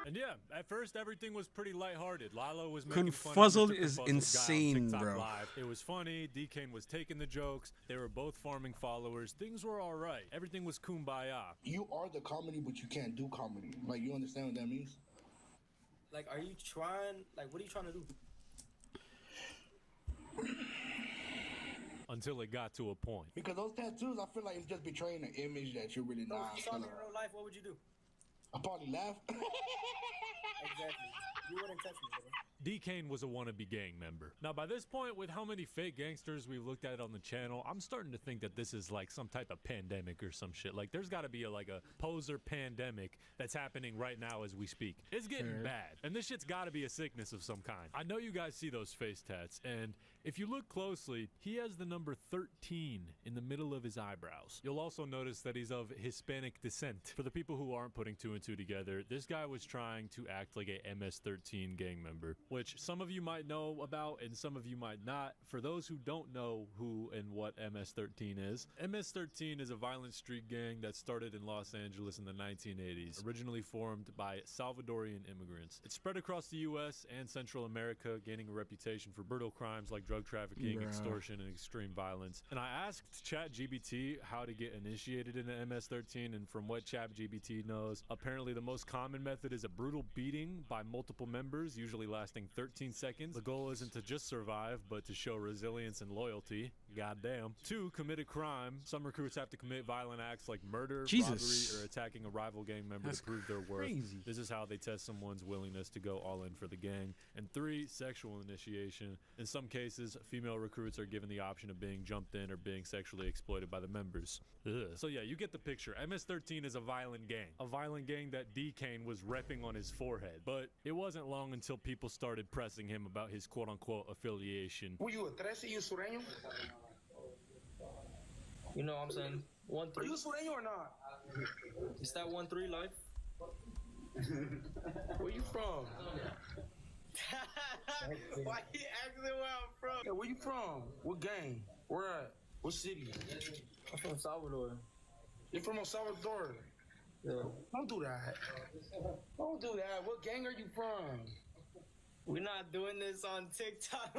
And yeah, at first everything was pretty lighthearted. Lalo was making Confuzzled fun of Mr. is Confuzzled guy on insane, TikTok bro. Live. It was funny. Decane was taking the jokes. They were both farming followers. Things were all right. Everything was kumbaya. You are the comedy, but you can't do comedy. Like, you understand what that means? Like, are you trying? Like, what are you trying to do? Until it got to a point. Because those tattoos, I feel like it's just betraying the image that you're really So not. if you saw me in real life, what would you do? I'd probably laugh. Exactly. You wouldn't touch me, brother. Decane was a wannabe gang member. Now, by this point, with how many fake gangsters we've looked at on the channel, I'm starting to think that this is like some type of pandemic or some shit. Like, there's got to be a poser pandemic that's happening right now as we speak. It's getting bad, and this shit's got to be a sickness of some kind. I know you guys see those face tats, and if you look closely, he has the number 13 in the middle of his eyebrows. You'll also notice that he's of Hispanic descent. For the people who aren't putting two and two together, this guy was trying to act like a MS-13 gang member, which some of you might know about and some of you might not. For those who don't know who and what MS-13 is, MS-13 is a violent street gang that started in Los Angeles in the 1980s, originally formed by Salvadorian immigrants. It spread across the US and Central America, gaining a reputation for brutal crimes like drug trafficking, extortion, and extreme violence. And I asked ChatGPT how to get initiated into MS-13, and from what ChatGPT knows, apparently the most common method is a brutal beating by multiple members, usually lasting 13 seconds. The goal isn't to just survive, but to show resilience and loyalty. Goddamn. 2, commit a crime. Some recruits have to commit violent acts like murder, robbery, or attacking a rival gang member to prove their worth. This is how they test someone's willingness to go all in for the gang. And 3, sexual initiation. In some cases, female recruits are given the option of being jumped in or being sexually exploited by the members. Ugh. So yeah, you get the picture. MS-13 is a violent gang. A violent gang that Decane was repping on his forehead. But it wasn't long until people started pressing him about his quote-unquote affiliation. Were you a 13? You sureño? You know what I'm saying? 1-3. Are you sureño or not? Is that 1-3 life? Where you from? Why you asking where I'm from? Yeah, where you from? What gang? Where at? What city? I'm from Salvador. You're from El Salvador? Yeah. Don't do that. Don't do that. What gang are you from? We're not doing this on TikTok.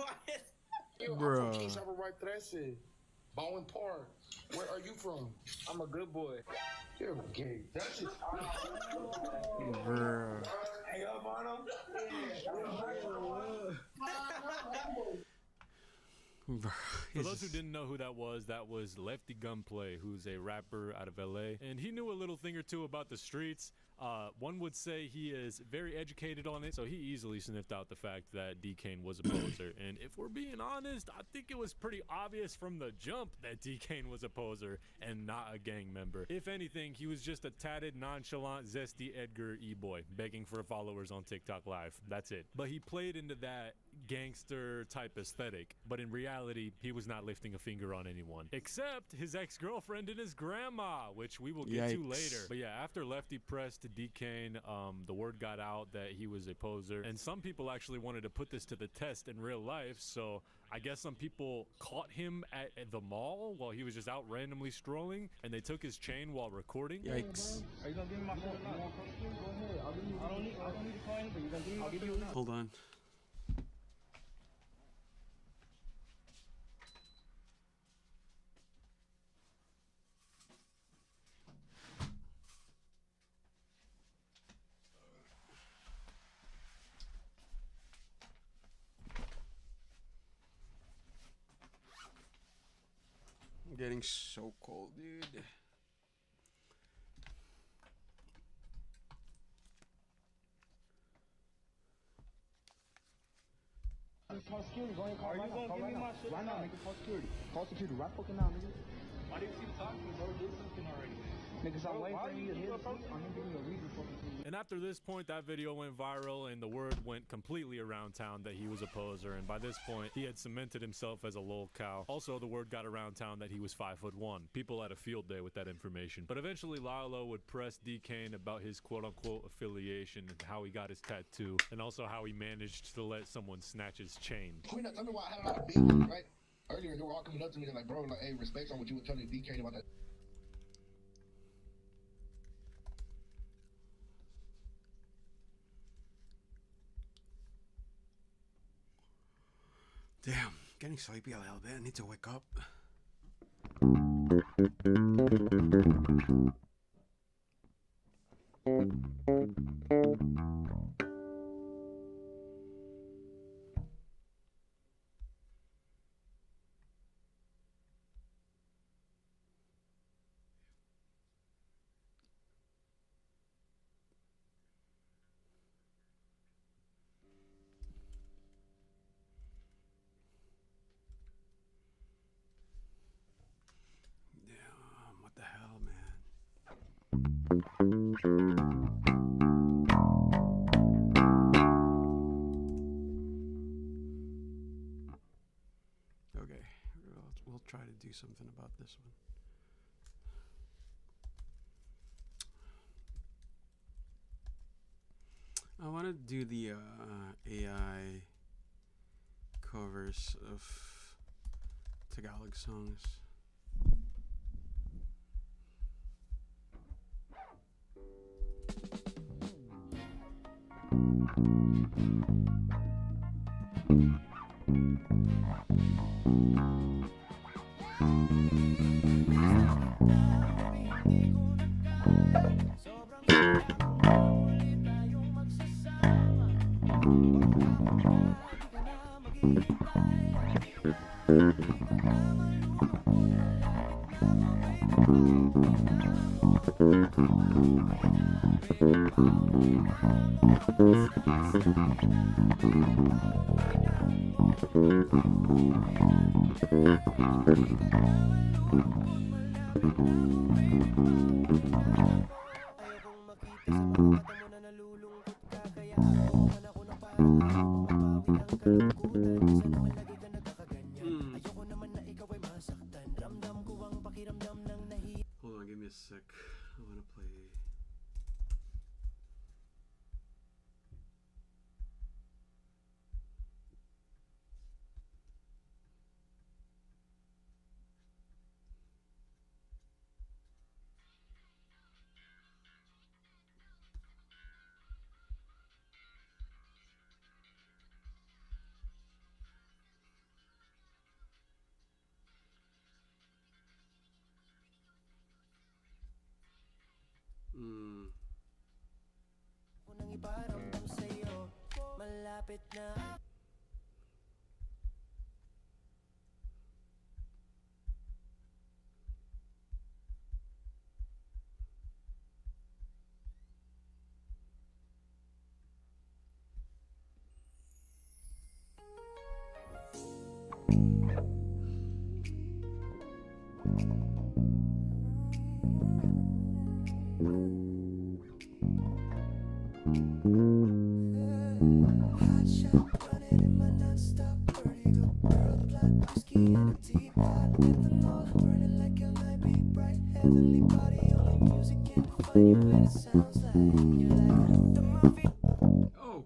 Bro. I'm from King Salvador Right 13. Bowen Park. Where are you from? I'm a good boy. You're gay. That's just. Bro. Hey, up on him. For those who didn't know who that was Lefty Gunplay, who's a rapper out of LA, and he knew a little thing or two about the streets. One would say he is very educated on it, so he easily sniffed out the fact that Decane was a poser. And if we're being honest, I think it was pretty obvious from the jump that Decane was a poser and not a gang member. If anything, he was just a tatted, nonchalant, zesty Edgar E-boy, begging for followers on TikTok Live. That's it. But he played into that gangster type aesthetic, but in reality, he was not lifting a finger on anyone except his ex-girlfriend and his grandma, which we will get to later. But yeah, after Lefty pressed D-Kane, the word got out that he was a poser, and some people actually wanted to put this to the test in real life. So I guess some people caught him at the mall while he was just out randomly strolling, and they took his chain while recording. Yikes. Are you gonna give me my phone? I don't need to call anybody. You gonna give me? I'll give you a Hold on. I'm getting so cold, dude. Call security. Go ahead, call right now. Call right now. Right now, nigga. Call security. Call security right fucking now, nigga. Why do you keep talking, bro? Do something already. Niggas, I'm waiting for you to hit. I'm giving you a reason for me. And after this point, that video went viral, and the word went completely around town that he was a poser. And by this point, he had cemented himself as a lol cow. Also, the word got around town that he was 5'1". People had a field day with that information. But eventually, Lalo would press D-Kane about his quote-unquote affiliation and how he got his tattoo, and also how he managed to let someone snatch his chain. Queen, tell me why I had a lot of beef, right? Earlier, they were all coming up to me. They're like, bro, like, hey, respect on what you were telling D-Kane about that. Damn, getting sleepy a little bit. I need to wake up. Damn, what the hell, man? Okay, we'll try to do something about this one. I want to do the AI covers of Tagalog songs. Hold on, give me a sec. I want to play. Oh,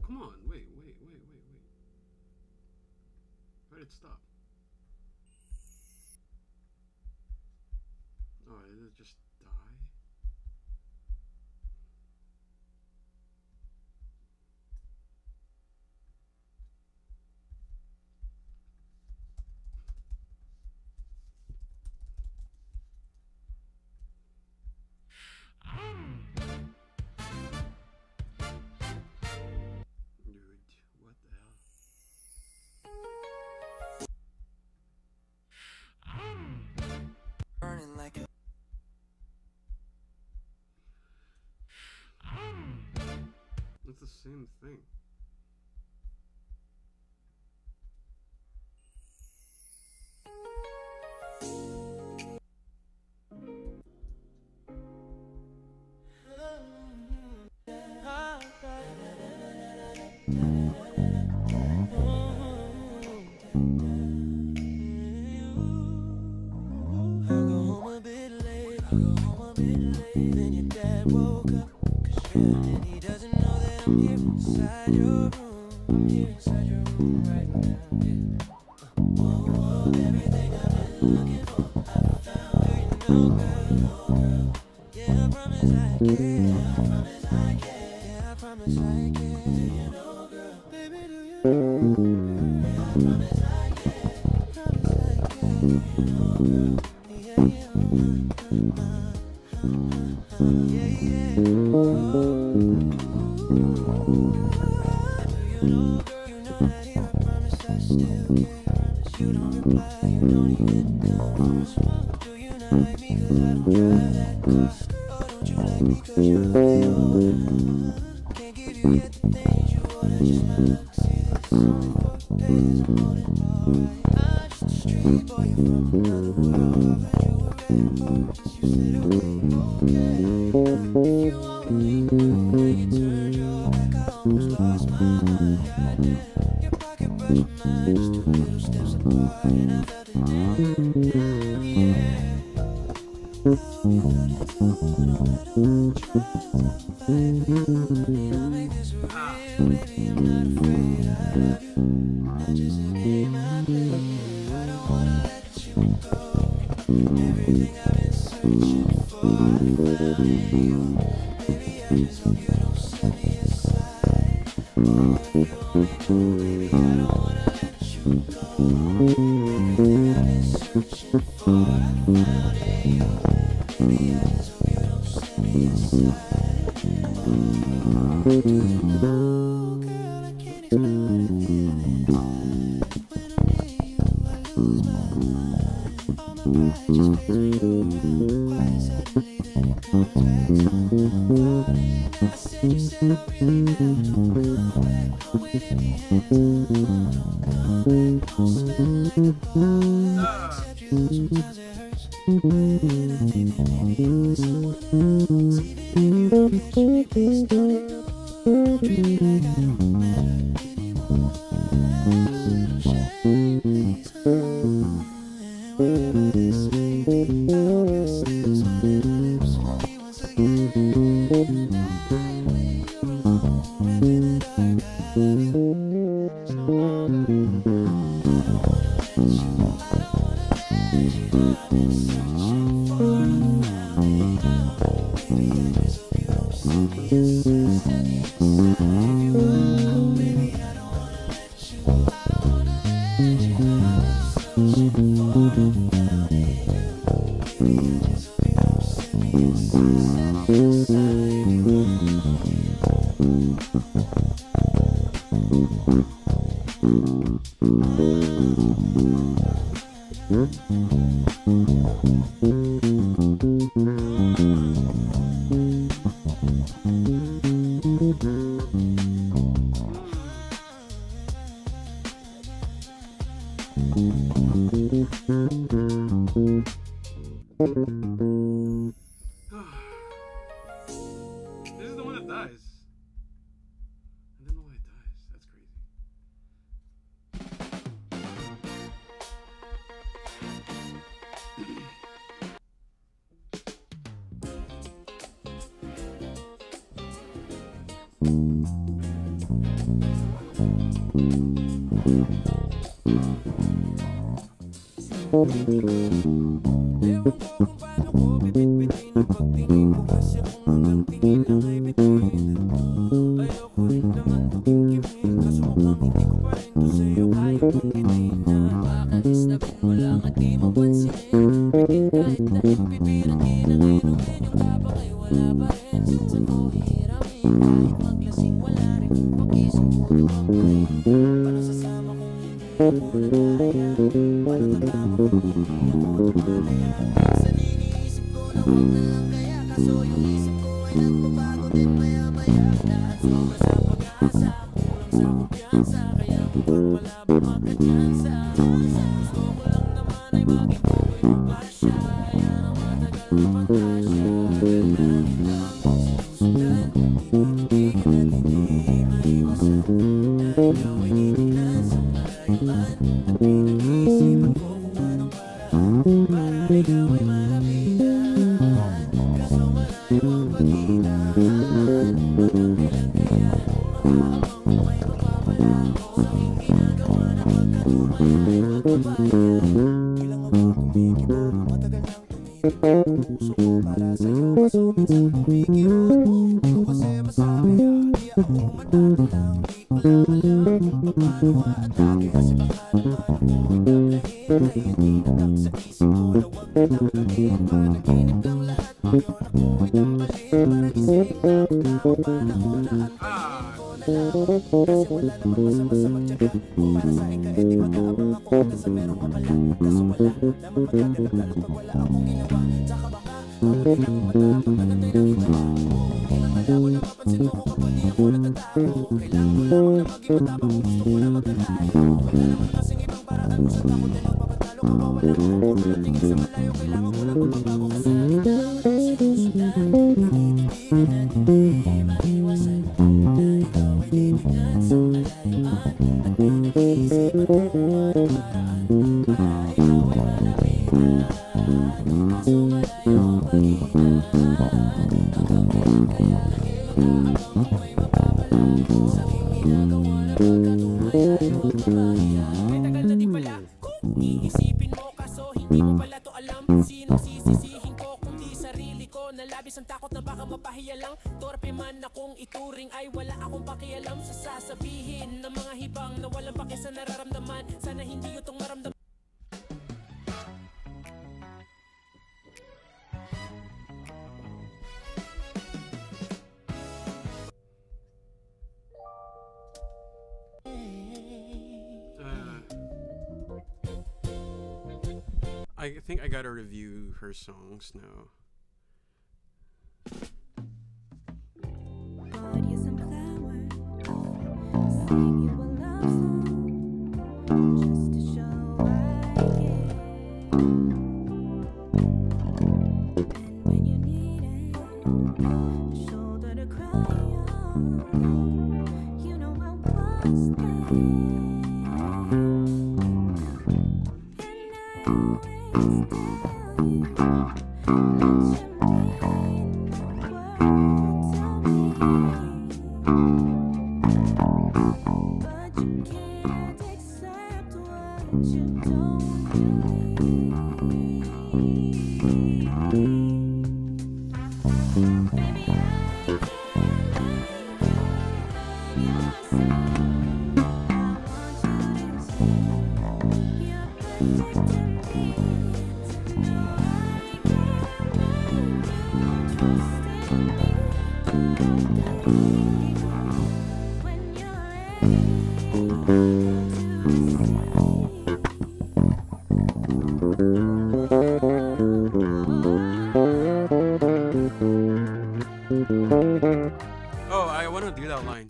come on. Wait. Where did it stop? Oh, did it just die? Dude, what the hell? Burning like a It's the same thing. Then your dad woke up, and he doesn't know that I'm here inside your room. I'm here inside your room right now, yeah. Whoa, everything I've been looking for, I found. Do you know, girl? Yeah, I promise I can. Yeah, I promise I can. Do you know, girl? Baby, do you know, girl? Yeah, I promise I can. Promise I can. Do you know, girl? Yeah, yeah. You don't reply, you don't even come first. Do you not like me cause I don't drive that car? Or don't you like me cause you love me older? Can't give you yet the things you order, just my luck. See this only 4 days, I'm holding alright. I'm just a street boy, you're from another world. Offered you a red rose, you said okay. If you want me, when you turned your back, I almost lost my mind. Goddamn, your pocket brushed mine, just 2 little steps apart, and I felt it. Yeah. I'll make this real, baby. I'm not afraid. I love you. Not just a game I play. I don't wanna let you go. Everything I've been searching for, I found in you. Baby, I just hope you don't set me aside. Oh, if you only knew, baby, I don't wanna let you go. Everything I've been searching for, I found in you. Baby, I just hope you don't set me aside. Oh, do you know, girl, I can't explain what I feel inside. When I'm near you, I lose my mind. All my pride just fades when you're around. Quiet suddenly, then it comes back. I said you said I'm really down. Come back, no with empty hands. Come back, no smelling like a bomb. Except you, sometimes it hurts. And I think that maybe you were someone else. Even if you don't catch me, please don't ignore. Treat me like I don't matter anymore. A little shame, please, and wherever this may be, I hope you still smile on my lips for me once again. Night when you're alone, wrapped in the dark, I love you. There's no one I don't wanna let you, I don't wanna let you. I've been searching for a fountain. Baby, I just hope you don't set me aside. If you will, baby, I don't wanna let you. I don't wanna let you. I've been searching for a fountain. Baby, I just hope you don't set me aside. If you will. This is the one that dies. I don't know why it dies. That's crazy. Ewan ko kung paano ko bibit-bitin ang pagtingin ko kasi kung hanggang tingin lang ay bituin. Ayoko rin naman pakingkimin kaso mukhang hindi ko pa rin to sa'yo kaya banggitin na makalisnabin mo lang at di mo pansinin. Bitin kahit na pipiran ginang inumin yung tapang ay wala pa rin. Saan mo hihiramin kahit maglasing wala rin pagising puro ang pain. Paano sasama kung hindi ako nagaya? Paano tatama kung hindi ako tumalaya? Minsan iniisip ko na wag na lang kaya kaso yung isip ko ay nagbabago din maya-maya. Lahat sobra sa pag-asa, kulang sa kumpiyansa, kaya mukhang malabang magkadyansa. Gusto ko lang naman ay maging buhay mo para siya. Yan ang matagal na pantasya. Lagi lang sinusundan, tinitigan at hindi maiwasan. Dahil ikaw ay titignan sa malayuan at pinag-iisipan ko kung anong paraan para ikaw ay malapitan. Kaso malayo ang pagitan. Magkabilang kaya umaabang kung may mapapala ako sa aking ginagawa na pagkatumay ay magbabayan. Ilang ako kumikibot, matagal nang tumibig puso ko para sa'yo kaso minsan kumikirot. Di ko kasi masabi, di ako matatalang, di ko lang alam kung paano aatake kasi baka naman ako ang tablahin. Ay hindi natak sa isip ko na wag na lang gawin. Panaginip lang lahat ngayon ako ay tambalin. Parang isip na tao panahon na ang tingin ko na lang kasi wala namang masama sa magtiyaga. Kung para sa akin ka eh di matapang ako hanggang sa meron ka pala. Kaso wala lamang magdadala pag wala akong ginawa. Tsaka baka ako din ang matapang ka na tayo nakikita. Hindi man malabo napapansin mo ko kapag di ako nagtatago. Kailangan mo lamang na maging matapang kung gusto ko na magkalayo. Wala naman kasing ibang paraan kung saan ako din magpapatalo. Mawawala ko puro natingin sa malayo. Kailangan ko lang magbabago kasi ikaw ay sinusundan. Tinititigan at hindi maiwasan. Dahil ikaw ay titignan sa malayuan at pinag-iisipan ko kung anong paraan para ikaw ay malapitan. Kaso malayo ang pagitan. Hanggang kailan kaya umaabang ako ay mapapala ko sa aking ginagawa na pagkatumay ay magbabayan. May tagal na di pala kung iisipin mo kaso hindi mo pala to alam. Sinong sisisihin ko kundi sarili ko na labis ang takot na baka mapahiya lang. Torpe man akong ituring ay wala akong pakialam sa sasabihin ng mga hibang na walang pake sa nararamdaman. Sana hindi yun tong maramdaman. I think I gotta review her songs now. Bought you some flowers, sang you a love song, just to show I care. And when you needed a shoulder to cry on, you know I was there. And I always tell you, let you mean the world to me. But you can't accept what you don't believe. Baby, I can't make you love yourself. I want you to see you're protecting me. To know I can't make you trust in me. But baby, when you're ready Oh, I want to do that line.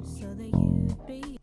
so that you'd be.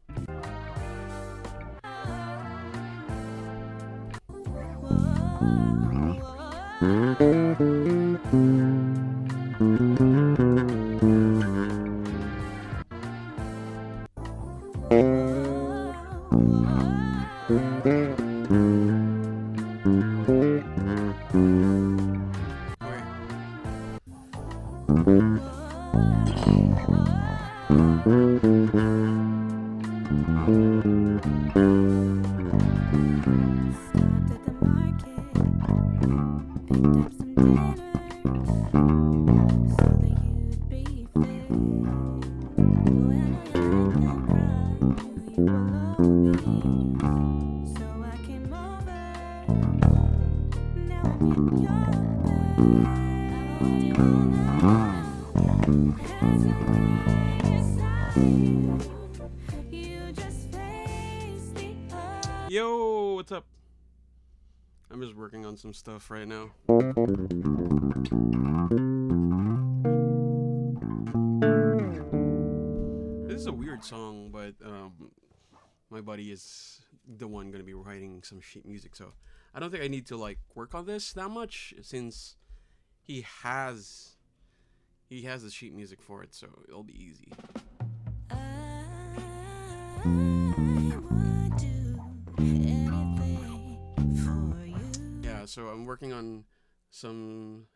Yo, what's up? I'm just working on some stuff right now. This is a weird song, but my buddy is the one gonna be writing some sheet music, so I don't think I need to like work on this that much since he has the sheet music for it, so it'll be easy. Yeah, so I'm working on some.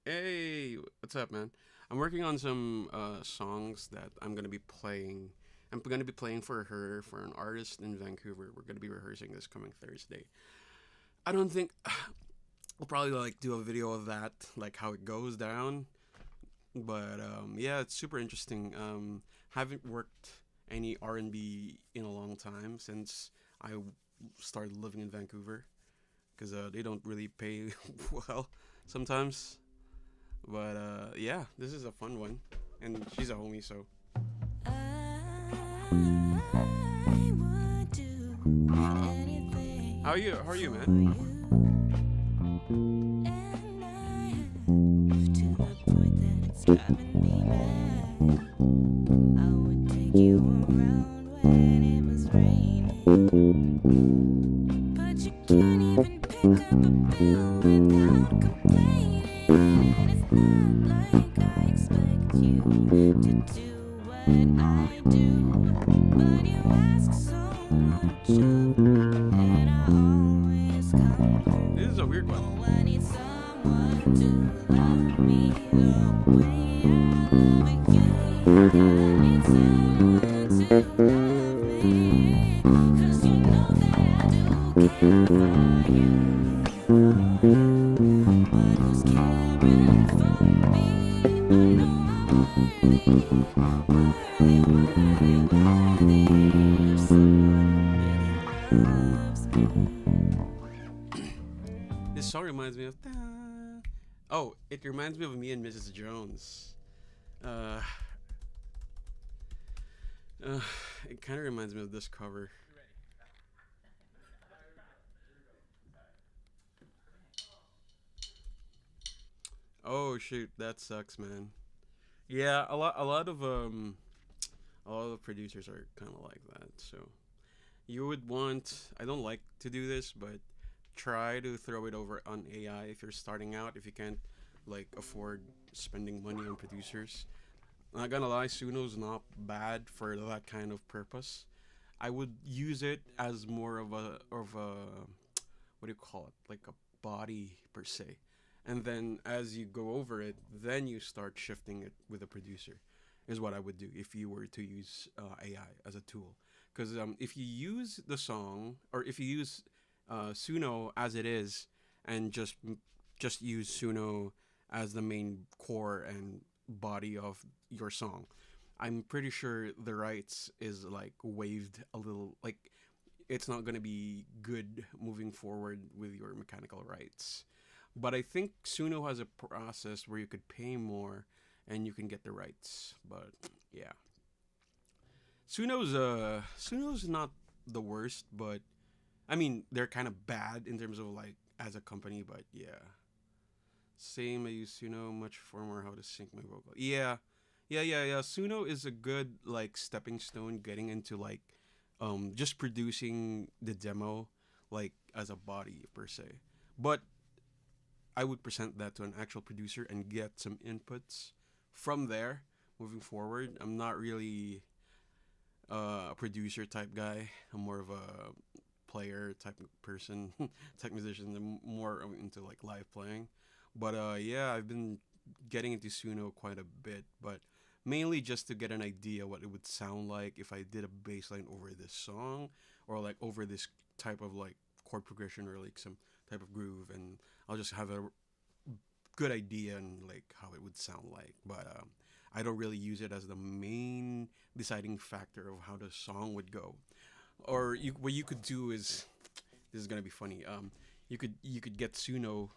Hey, what's up, man? I'm working on some songs that I'm gonna be playing. I'm gonna be playing for her, for an artist in Vancouver. We're gonna be rehearsing this coming Thursday. I don't think we'll probably like do a video of that, like how it goes down. But yeah, it's super interesting. Haven't worked any R&B in a long time since I started living in Vancouver, because they don't really pay well sometimes. But yeah, this is a fun one, and she's a homie, so. How are you? How are you, man? This is a weird one. This song reminds me of. Oh, it reminds me of Me and Mrs. Jones. It kind of reminds me of this cover. Oh shoot, that sucks, man. Yeah, a lot of producers are kind of like that. So you would want. I don't like to do this, but try to throw it over on AI if you're starting out. If you can't like afford spending money on producers. Not gonna lie, Suno's not bad for that kind of purpose. I would use it as more of a what do you call it? Like a body per se. And then as you go over it, then you start shifting it with a producer. Is what I would do if you were to use AI as a tool. Because if you use the song, or if you use Suno as it is, and just use Suno as the main core and body of your song, I'm pretty sure the rights is like waived a little. Like it's not gonna be good moving forward with your mechanical rights. But I think Suno has a process where you could pay more and you can get the rights. But yeah, Suno's not the worst, but I mean they're kind of bad in terms of like as a company. But yeah, same. I use Suno much for more how to sync my vocal. Yeah. Suno is a good like stepping stone getting into like just producing the demo like as a body per se. But I would present that to an actual producer and get some inputs from there moving forward. I'm not really a producer type guy. I'm more of a player type of person, type musician. I'm more into like live playing. But yeah, I've been getting into Suno quite a bit, but mainly just to get an idea what it would sound like if I did a bass line over this song or like over this type of like chord progression or like some type of groove, and I'll just have a good idea and like how it would sound like. But I don't really use it as the main deciding factor of how the song would go. Or what you could do is, this is gonna be funny. You could get Suno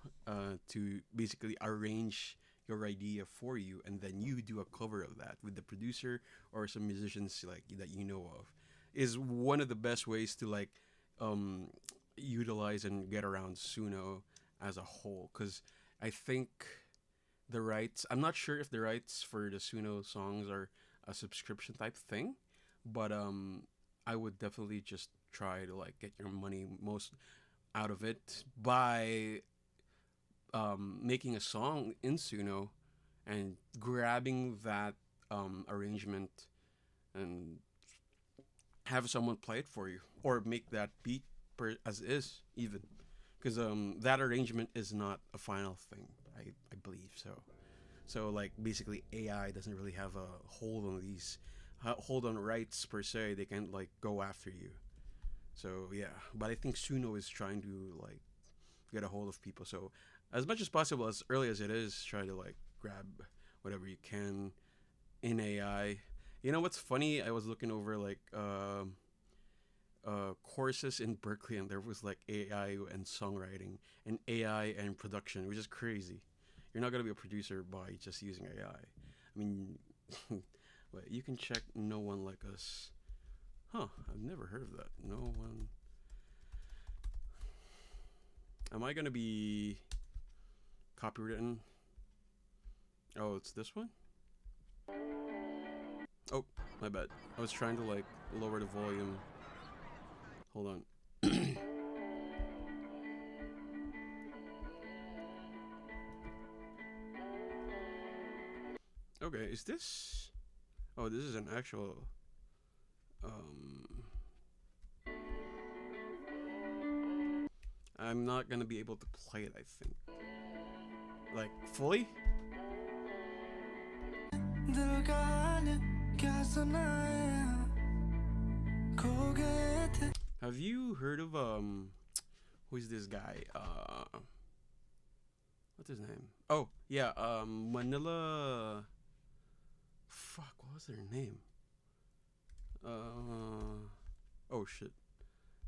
to basically arrange your idea for you, and then you do a cover of that with the producer or some musicians like that you know of. Is one of the best ways to like utilize and get around Suno as a whole. Because I think the rights, I'm not sure if the rights for the Suno songs are a subscription type thing, but I would definitely just try to like get your money most out of it by making a song in Suno and grabbing that arrangement and have someone play it for you or make that beat as is even, because that arrangement is not a final thing. I believe so like basically AI doesn't really have a hold on these hold on rights per se. They can't like go after you. So yeah, but I think Suno is trying to like get a hold of people. So as much as possible, as early as it is, try to like grab whatever you can in AI. You know what's funny? I was looking over like courses in Berkeley, and there was like AI and songwriting and AI and production, which is crazy. You're not gonna be a producer by just using AI. I mean, but you can check No One Like Us. Huh? I've never heard of that. No one. Am I gonna be copywritten? Oh, it's this one? Oh, my bad. I was trying to like lower the volume. Hold on. Okay, is this? Oh, this is an actual. I'm not gonna be able to play it, I think. Like, fully? Have you heard of, who's this guy? What's his name? Oh, yeah, Manila. Fuck, what was their name? Oh shit.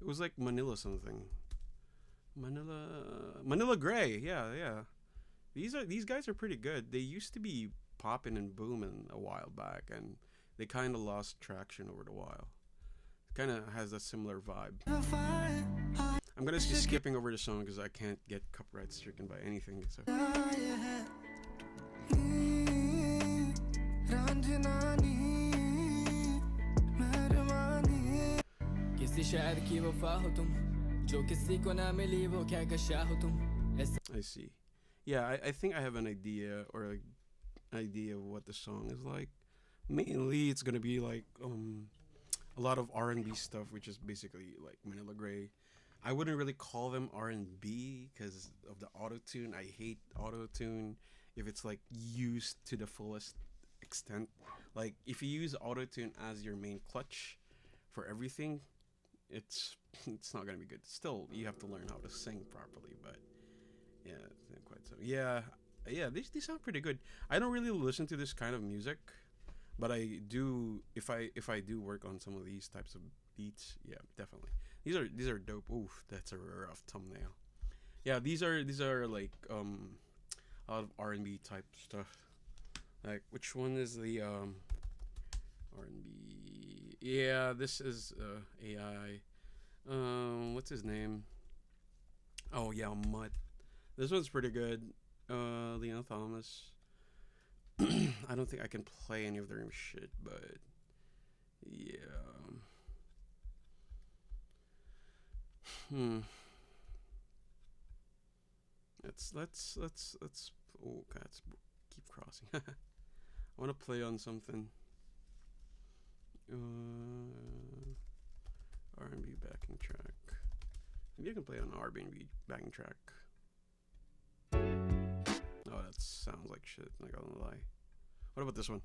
It was like Manila something. Manila Gray. Yeah. These guys are pretty good. They used to be popping and booming a while back, and they kind of lost traction over the while. Kind of has a similar vibe. I'm gonna be skipping over the song because I can't get copyright stricken by anything. So. I see. Yeah, I think I have an idea or an idea of what the song is like. Mainly, it's gonna be like a lot of R&B stuff, which is basically like Manila Gray. I wouldn't really call them R&B because of the auto-tune. I hate auto-tune if it's like used to the fullest extent. Like if you use auto-tune as your main clutch for everything, it's not gonna be good. Still, you have to learn how to sing properly, but yeah, it's not quite so. Yeah, these sound pretty good. I don't really listen to this kind of music, but I do if I do work on some of these types of beats. Yeah, definitely. These are dope. Oof, that's a rough thumbnail. Yeah, these are like a lot of R&B type stuff. Like which one is the R&B? Yeah, this is AI. What's his name? Oh yeah, Mutt. This one's pretty good. Leon Thomas. I don't think I can play any of their shit, but yeah. Let's oh cats keep crossing. I want to play on something. Maybe I can play on Airbnb backing track. Oh, that sounds like shit, not gonna lie. What about this one?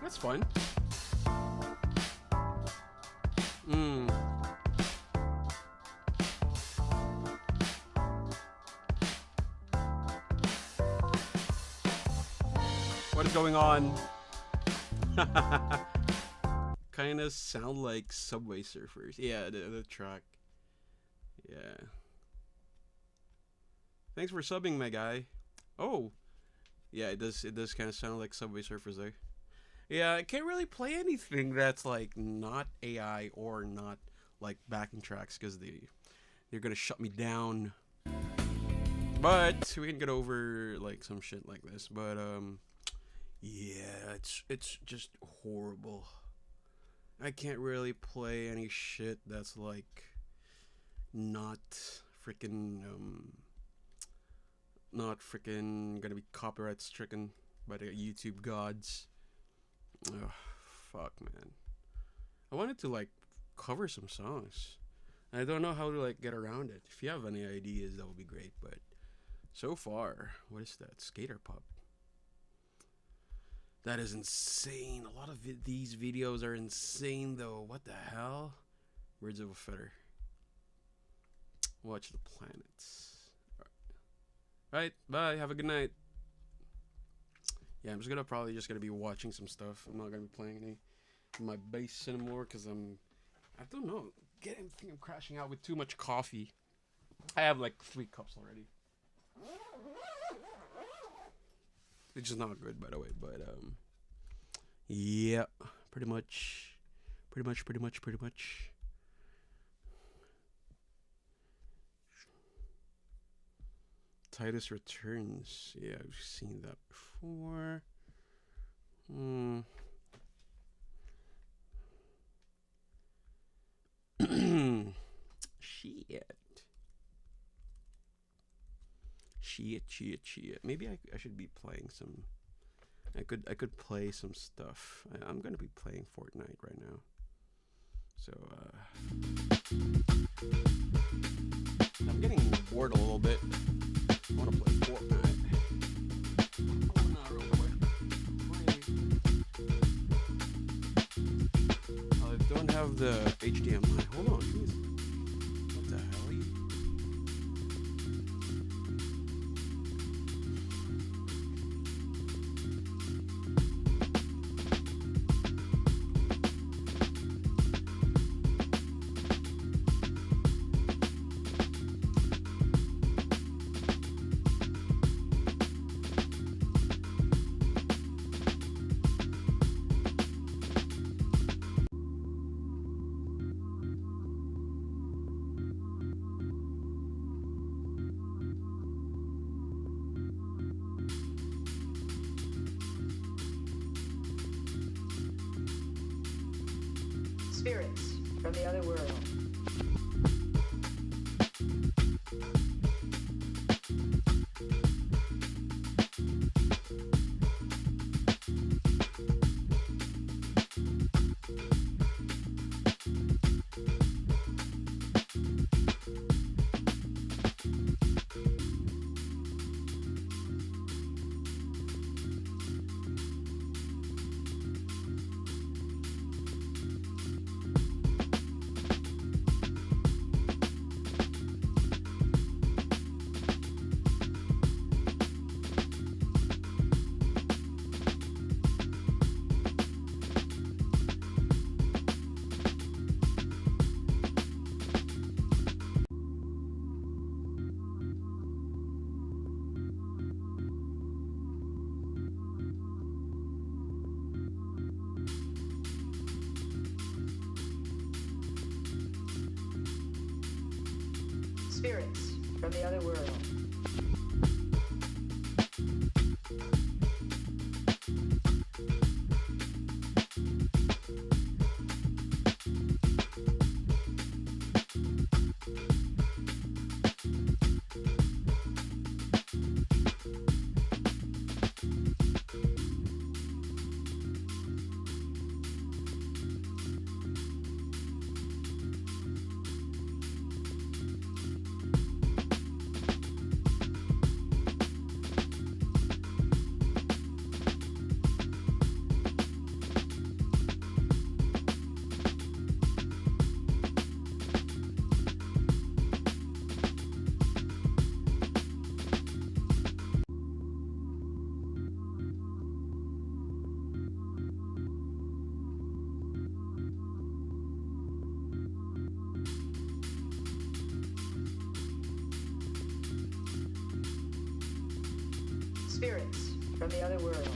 That's fun. What is going on? Kind of sound like Subway Surfers. Yeah, the track. Yeah. Thanks for subbing, my guy. Oh, yeah, it does kind of sound like Subway Surfers there. Yeah, I can't really play anything that's like not AI or not like backing tracks because they're gonna shut me down. But we can get over like some shit like this. But yeah, it's just horrible. I can't really play any shit that's like not freaking gonna be copyright stricken by the YouTube gods. Ugh, fuck, man. I wanted to like cover some songs. I don't know how to like get around it. If you have any ideas, that would be great. But so far, what is that? Skater Pop. That is insane. A lot of these videos are insane, though. What the hell? Birds of a Feather. Watch the planets. Alright, bye. Have a good night. Yeah, I'm probably just gonna be watching some stuff. I'm not gonna be playing any of my bass anymore because I don't know. I think I'm crashing out with too much coffee. I have like 3 cups already. Which is not good, by the way, but yeah, pretty much. Titus Returns. Yeah, I've seen that before. Shit. Maybe I should be playing some. I could play some stuff. I'm gonna be playing Fortnite right now. So I'm getting bored a little bit. I want to play Fortnite. I don't have the HDMI. Hold on, please. What the hell are you? Spirits from the other world. Spirits from the other world. Spirits from the other world.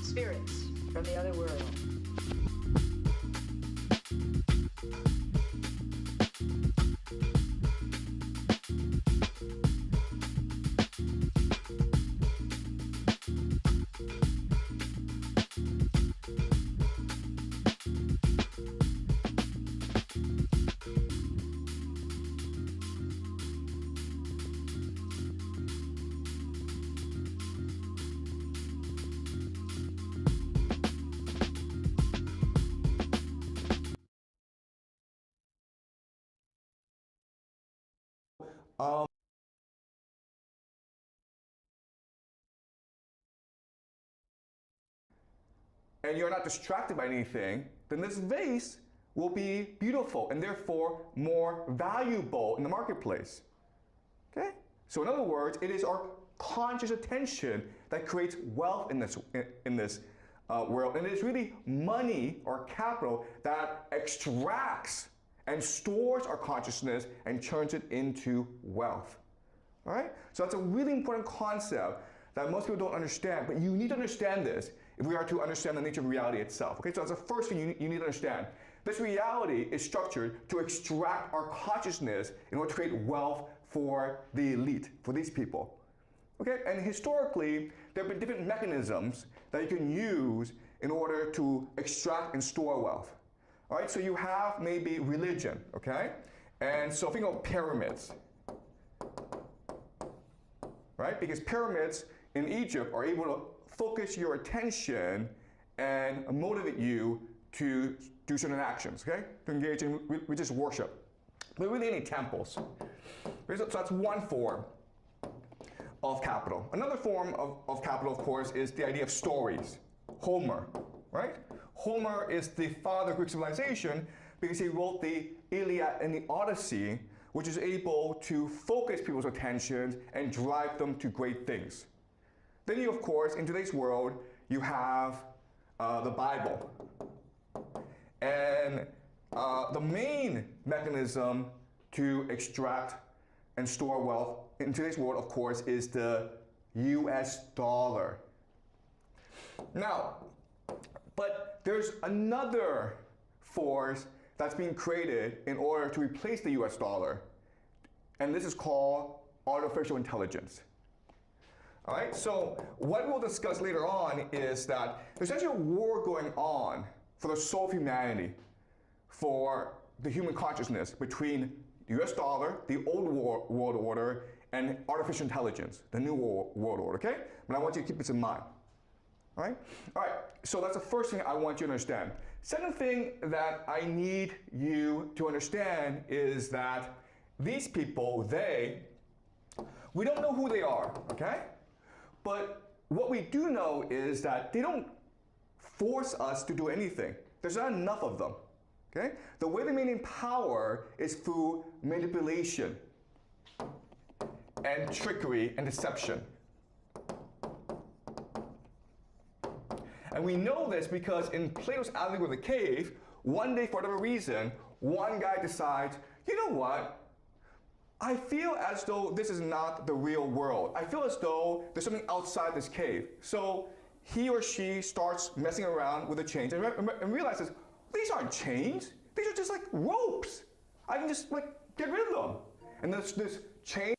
Spirits from the other world. And you're not distracted by anything, then this vase will be beautiful and therefore more valuable in the marketplace. Okay? So in other words, it is our conscious attention that creates wealth in this world. And it is really money or capital that extracts and stores our consciousness and turns it into wealth. All right? So that's a really important concept that most people don't understand, but you need to understand this if we are to understand the nature of reality itself. Okay, so that's the first thing you need to understand. This reality is structured to extract our consciousness in order to create wealth for the elite, for these people. Okay, and historically, there have been different mechanisms that you can use in order to extract and store wealth. All right, so you have maybe religion, okay? And so think of pyramids, right? Because pyramids in Egypt are able to focus your attention and motivate you to do certain actions, okay? To engage in religious worship. But really any temples. Okay, so that's one form of capital. Another form of capital, of course, is the idea of stories. Homer, right? Homer is the father of Greek civilization because he wrote the Iliad and the Odyssey, which is able to focus people's attention and drive them to great things. Then you, of course, in today's world, you have the Bible. And the main mechanism to extract and store wealth in today's world, of course, is the US dollar. Now, but there's another force that's being created in order to replace the US dollar, and this is called artificial intelligence. All right, so what we'll discuss later on is that there's actually a war going on for the soul of humanity, for the human consciousness between the US dollar, the old world order, and artificial intelligence, the new world order, okay? But I want you to keep this in mind. All right? All right, so that's the first thing I want you to understand. Second thing that I need you to understand is that these people, we don't know who they are, okay? But what we do know is that they don't force us to do anything. There's not enough of them, okay? The way they maintain power is through manipulation and trickery and deception. And we know this because in Plato's allegory of the cave, one day, for whatever reason, one guy decides, you know what? I feel as though this is not the real world. I feel as though there's something outside this cave. So he or she starts messing around with the chains and realizes, these aren't chains. These are just like ropes. I can just like get rid of them. And this chain.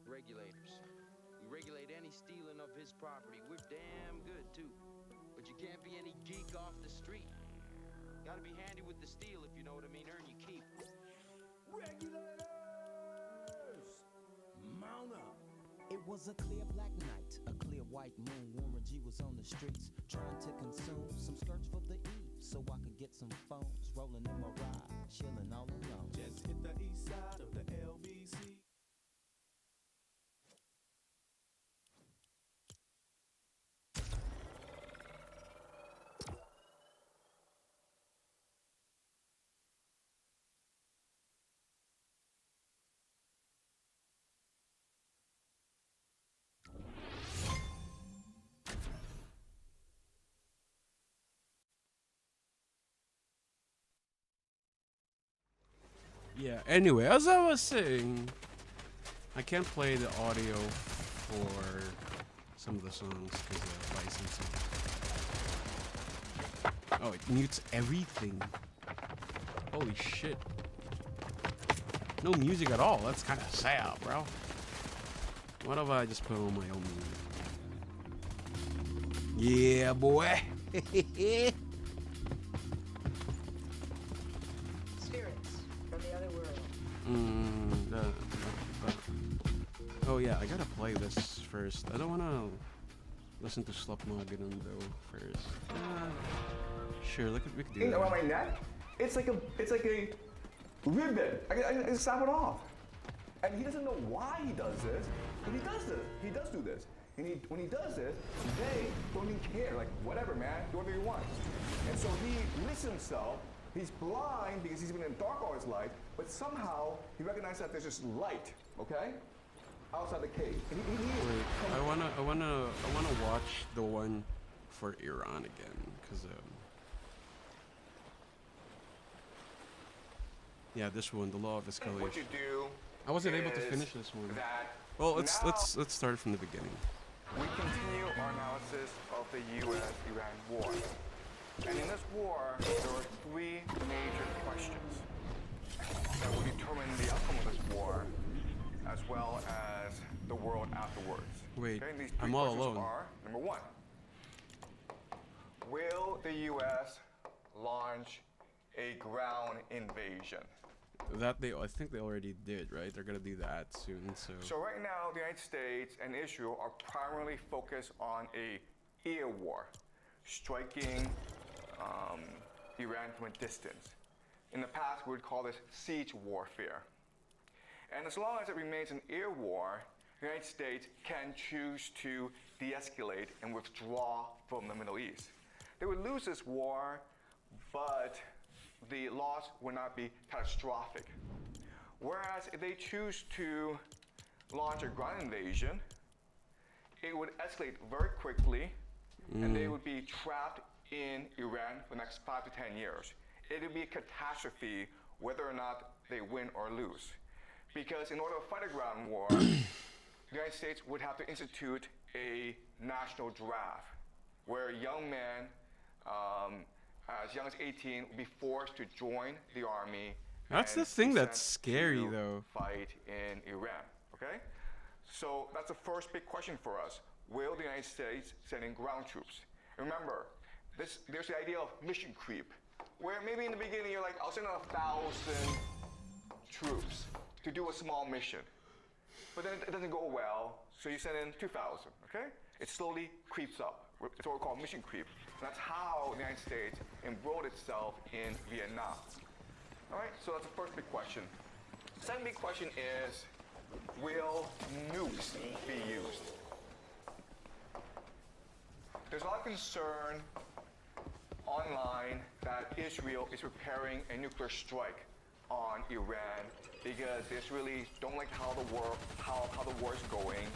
Regulators. We regulate any stealing of his property. We're damn good, too. But you can't be any geek off the street. Gotta be handy with the steel, if you know what I mean. Earn your keep. Regulators! Mount up. It was a clear black night, a clear white moon. Warren G was on the streets, trying to consume some skirts for the eve, so I could get some phones. Rolling in my ride, chilling all alone. Just hit the east side of the LBC. Yeah, anyway, as I was saying, I can't play the audio for some of the songs because of licensing. Oh, it mutes everything. Holy shit. No music at all. That's kind of sad, bro. What if I just put on my own music? Yeah, boy. Oh yeah, I gotta play this first. I don't wanna listen to Slapnoggin though first. Sure, we could do that. Around my neck, it's like a ribbon. I can snap it off. And he doesn't know why he does this, but he does this. He does do this. And when he does this, they don't even care. Like, whatever, man, do whatever you want. And so he loses himself. He's blind because he's been in the dark all his life, but somehow he recognizes that there's this light, okay, outside the cave. And he Wait, I wanna watch the one for Iran again, cause yeah, this one, the law of escalation. What you do I wasn't able to is finish this one. that Well, let's now start from the beginning. we continue our analysis of the U.S.-Iran war. And in this war, there are three major questions that will determine the outcome of this war, as well as the world afterwards. Wait, okay? These three I'm all questions alone. are, number one, will the U.S. launch a ground invasion? That I think they already did, right? They're gonna do that soon. So right now, the United States and Israel are primarily focused on a air war, striking Iran from a distance. In the past, we would call this siege warfare. And as long as it remains an air war, the United States can choose to de-escalate and withdraw from the Middle East. They would lose this war, but the loss would not be catastrophic. Whereas if they choose to launch a ground invasion, it would escalate very quickly, and they would be trapped in Iran for the next 5 to 10 years. It would be a catastrophe whether or not they win or lose. Because in order to fight a ground war, the United States would have to institute a national draft, where a young man, as young as 18, would be forced to join the army. That's the and thing be that's sent scary, to though. Fight in Iran, okay? So that's the first big question for us. Will the United States send in ground troops? Remember, there's the idea of mission creep, where maybe in the beginning you're like, I'll send out 1,000 troops to do a small mission. But then it doesn't go well, so you send in 2,000, okay? It slowly creeps up. It's what we call mission creep. And that's how the United States embroiled itself in Vietnam. All right, so that's the first big question. Second big question is, will nukes be used? There's a lot of concern online that Israel is preparing a nuclear strike on Iran because the Israelis don't like how the war is going,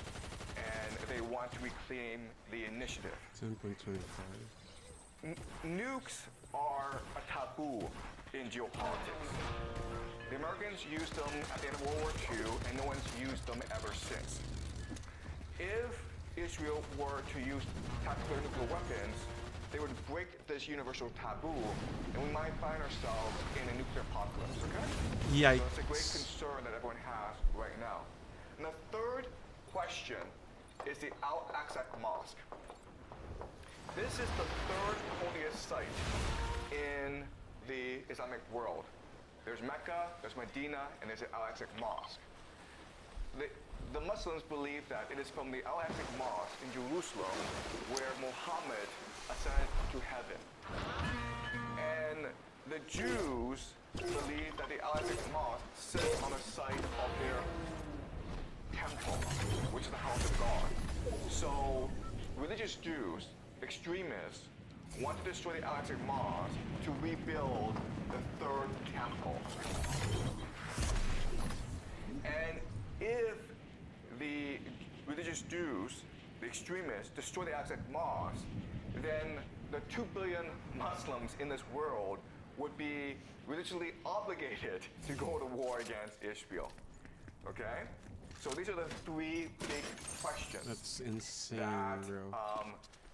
and they want to reclaim the initiative. 10.25. Nukes are a taboo in geopolitics. The Americans used them at the end of World War II, and no one's used them ever since. If Israel were to use tactical nuclear weapons, they would break this universal taboo, and we might find ourselves in a nuclear apocalypse, okay? Yikes. So it's a great concern that everyone has right now. And the third question is the Al-Aqsa Mosque. This is the third holiest site in the Islamic world. There's Mecca, there's Medina, and there's the Al-Aqsa Mosque. The Muslims believe that it is from the Al-Aqsa Mosque in Jerusalem where Muhammad ascended to heaven. And the Jews believe that the Al-Aqsa Mosque sits on the site of their temple, which is the house of God. So religious Jews, extremists, want to destroy the Al-Aqsa Mosque to rebuild the third temple. And if the religious Jews, the extremists, destroy the Al-Aqsa Mosque, then the 2 billion Muslims in this world would be religiously obligated to go to war against Israel. Okay? So these are the three big questions. That's insane, that, bro.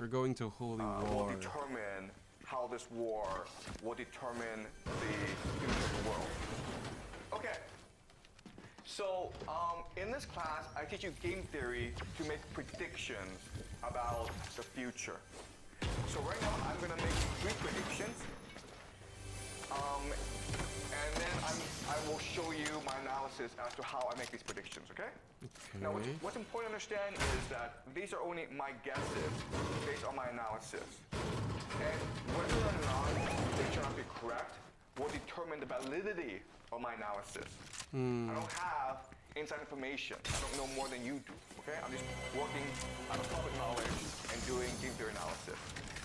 We're going to holy war. Will determine how this war will determine the future of the world. Okay. So in this class, I teach you game theory to make predictions about the future. So right now, I'm going to make 3 predictions. And then I will show you my analysis as to how I make these predictions, okay? Now, what's important to understand is that these are only my guesses based on my analysis. And whether or not they turn out to be correct will determine the validity of my analysis. I don't have inside information. I don't know more than you do, okay? I'm just working out of public knowledge and doing game theory analysis.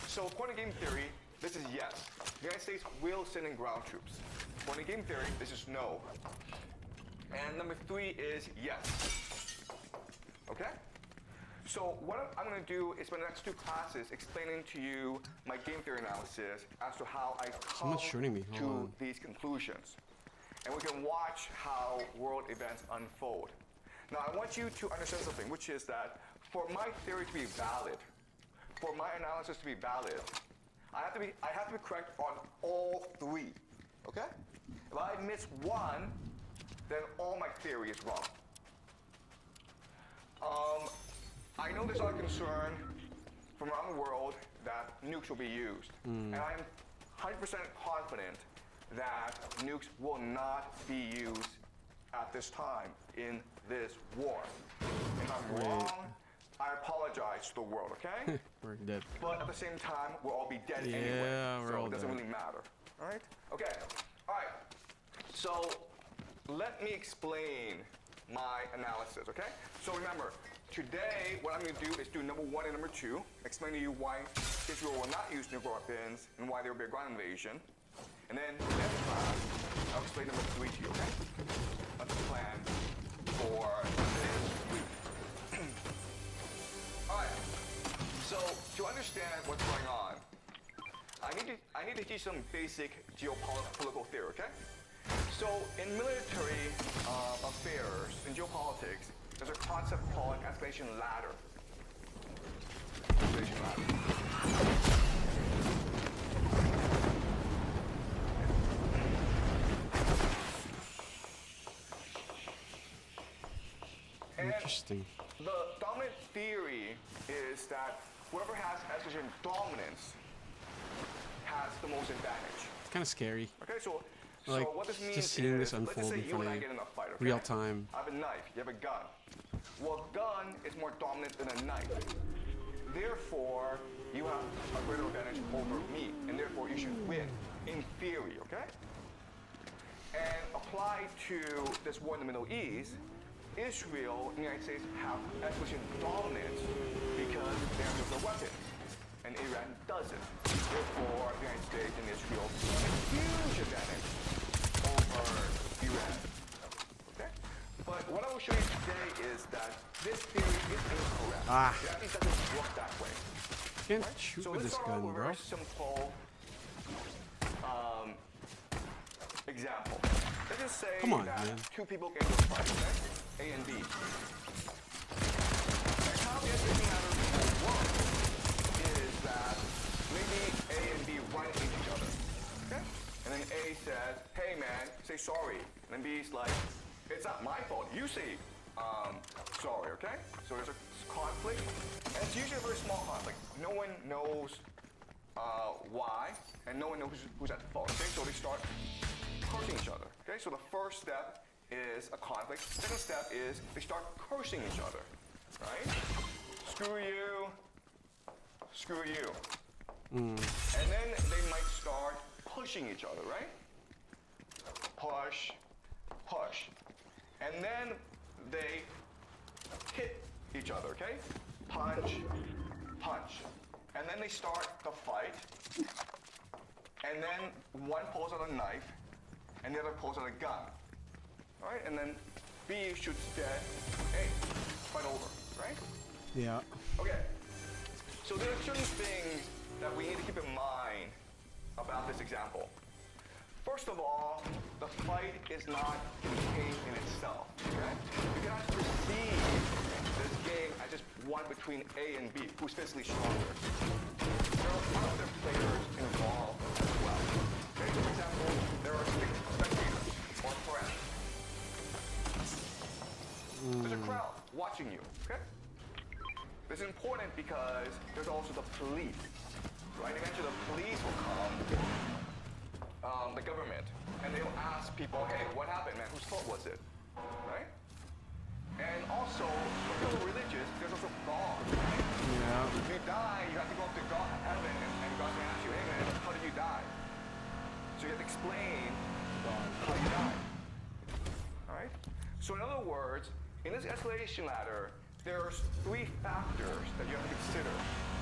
So according to game theory, this is yes. The United States will send in ground troops. According to game theory, this is no. And number 3 is yes. Okay? So what I'm going to do is spend the next 2 classes explaining to you my game theory analysis as to how I come Someone's shooting me. Hold to on. these conclusions. And we can watch how world events unfold. Now I want you to understand something, which is that for my theory to be valid, for my analysis to be valid, I have to be correct on all 3. Okay? If I miss one, then all my theory is wrong. I know there's a lot of concern from around the world that nukes will be used. And I'm 100% confident that nukes will not be used at this time in this war. If I'm wrong, I apologize to the world, okay? We're dead. But at the same time, we'll all be dead Yeah, anyway. we're So all it doesn't dead. really matter. All right? Okay. All right. So let me explain my analysis, okay? So remember, today what I'm going to do is do number 1 and number 2, explain to you why Israel will not use nuclear weapons and why there will be a ground invasion. And then next class, I'll explain number 3 to you, okay? That's the plan for this week. All right. So to understand what's going on, I need to teach some basic geopolitical theory, okay? So in military affairs, in geopolitics, there's a concept called an escalation ladder. Escalation ladder. Interesting. The dominant theory is that whoever has escalation dominance has the most advantage. It's kind of scary. Okay, so Like, what this means just seeing is, this let's just unfold say in you front and I of get you, in a fight, okay? real time. I have a knife, you have a gun. Well, a gun is more dominant than a knife. Therefore, you have a greater advantage over me, and therefore you should win, in theory, okay? And applied to this war in the Middle East, Israel and the United States have escalation dominance because they have nuclear weapons, and Iran doesn't. Therefore, the United States and Israel have a huge advantage over Iran. Okay? But what I will show you today is that this theory is incorrect. Ah. It actually doesn't work that way. Can't shoot So with let's this start off gun, with a bro. very simple example. Let's just say Come on, that man. 2 people get into a fight, okay? A and B. And how the escalation ladder works is that maybe A and B run into each other, okay? And then A says, hey man, say sorry. And then B's like, it's not my fault. You say sorry, okay? So there's a conflict, and it's usually a very small conflict. No one knows why, and no one knows who's at fault, okay? So they start cursing each other, okay? So the first step is a conflict. Second step is they start cursing each other, right? Screw you, screw you. And then they might start pushing each other, right? Push, push. And then they hit each other, okay? Punch, punch. And then they start the fight. And then one pulls out a knife, and the other pulls out a gun. All right? And then B shoots dead. A, fight over, right? Yeah. Okay. So there are certain things that we need to keep in mind about this example. First of all, the fight is not contained in itself, okay? You cannot perceive this game as just one between A and B, who's physically stronger. There are other players involved as well. Okay, for example, there are spectators or friends. There's a crowd watching you, okay? This is important because there's also the police, right? Eventually the police will come, the government, and they'll ask people, hey, what happened, man? Whose fault was it, right? And also, for people religious, there's also God, right? Yeah. If you die, you have to go up to God, heaven, and God's gonna ask you, hey man, how did you die? So you have to explain how you died. Alright? So in other words, in this escalation ladder, there's 3 factors that you have to consider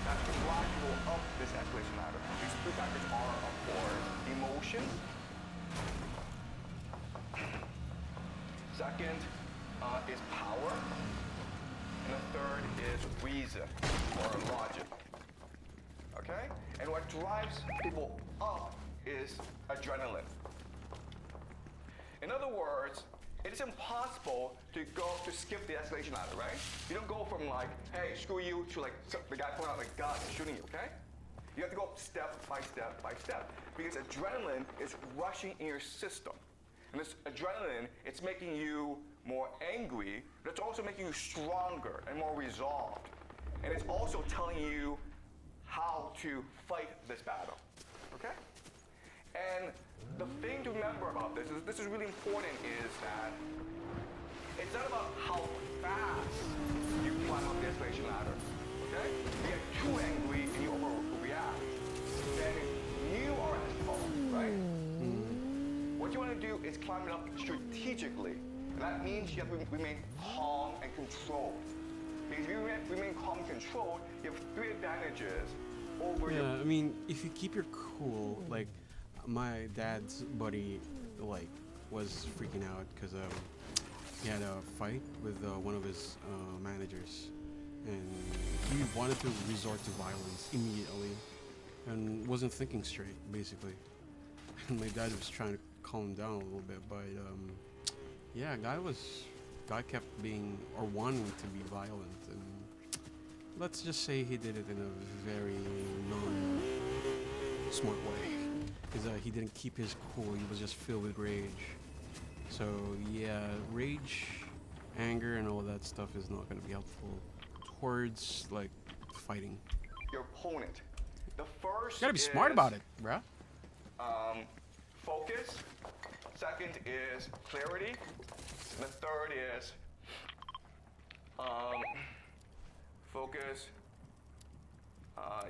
that can drive people up this escalation ladder. These 3 factors are, of course, emotion. Second is power. And the third is reason or logic. Okay? And what drives people up is adrenaline. In other words, it is impossible to skip the escalation ladder, right? You don't go from like, hey, screw you, to like the guy pulling out a gun shooting you, okay? You have to go step by step by step because adrenaline is rushing in your system. And this adrenaline, it's making you more angry, but it's also making you stronger and more resolved. And it's also telling you how to fight this battle, okay? And the thing to remember about this is really important, is that it's not about how fast you climb up the escalation ladder, okay? You get too angry and you overreact, then you are at fault, right? What you want to do is climb it up strategically. And that means you have to remain calm and controlled. Because if you remain calm and controlled, you have 3 advantages over your... Yeah, I mean, if you keep your cool, like, my dad's buddy, like, was freaking out because he had a fight with one of his managers, and he wanted to resort to violence immediately and wasn't thinking straight, basically. And my dad was trying to calm him down a little bit, but yeah, guy kept being, or wanting to be violent, and let's just say he did it in a very non-smart way. Because he didn't keep his cool, he was just filled with rage. So yeah, rage, anger, and all that stuff is not going to be helpful towards, like, fighting. Your opponent. The first You gotta be smart about it, bruh. Focus. Second is clarity. And the third is focus.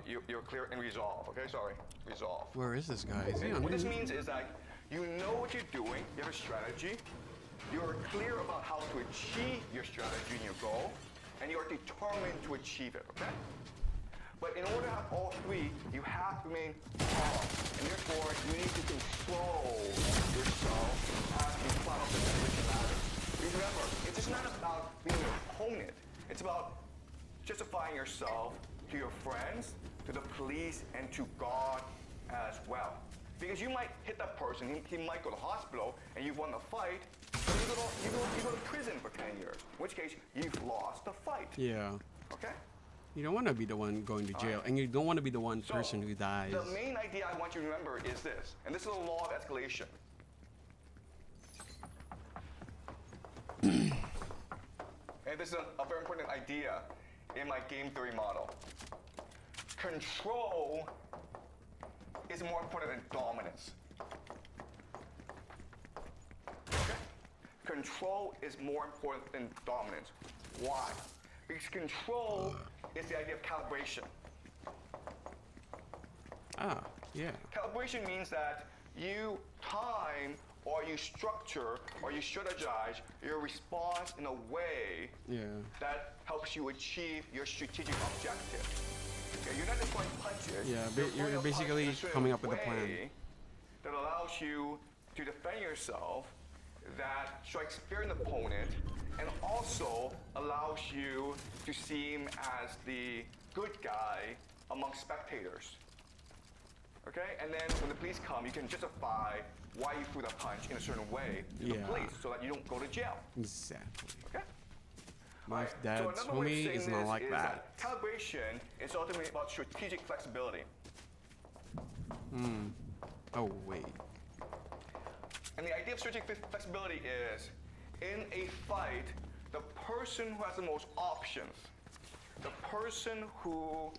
You're clear and resolve. Okay, sorry, resolve. Where is this guy? Is he on What this here? means is that you know what you're doing. You have a strategy. You're clear about how to achieve your strategy and your goal, and you are determined to achieve it. Okay. But in order to have all 3, you have to remain calm, and therefore you need to control yourself as you climb up the escalation ladder. Because remember, it's just not about being an opponent. It's about justifying yourself to your friends, to the police, and to God as well. Because you might hit that person, he might go to the hospital, and you've won the fight, but you go to prison for 10 years, in which case you've lost the fight. Yeah. Okay? You don't want to be the one going to jail, and you don't want to be the one person who dies. The main idea I want you to remember is this, and this is the law of escalation. And this is a very important idea in my game theory model. Control is more important than dominance. Okay? Control is more important than dominance. Why? Because control is the idea of calibration. Ah, yeah. Calibration means that you time or you structure or you strategize your response in a way that helps you achieve your strategic objective. Okay, you're not just throwing punches. Yeah, you're basically coming up with a plan that allows you to defend yourself, that strikes fear in the opponent, and also allows you to seem as the good guy among spectators. Okay? And then when the police come, you can justify why you threw that punch in a certain way to the police so that you don't go to jail. Exactly. Okay? My dad's another way of homie saying is not this like is that. Calibration is ultimately about strategic flexibility. Oh, wait. And the idea of strategic flexibility is, in a fight, the person who has the most options, the person who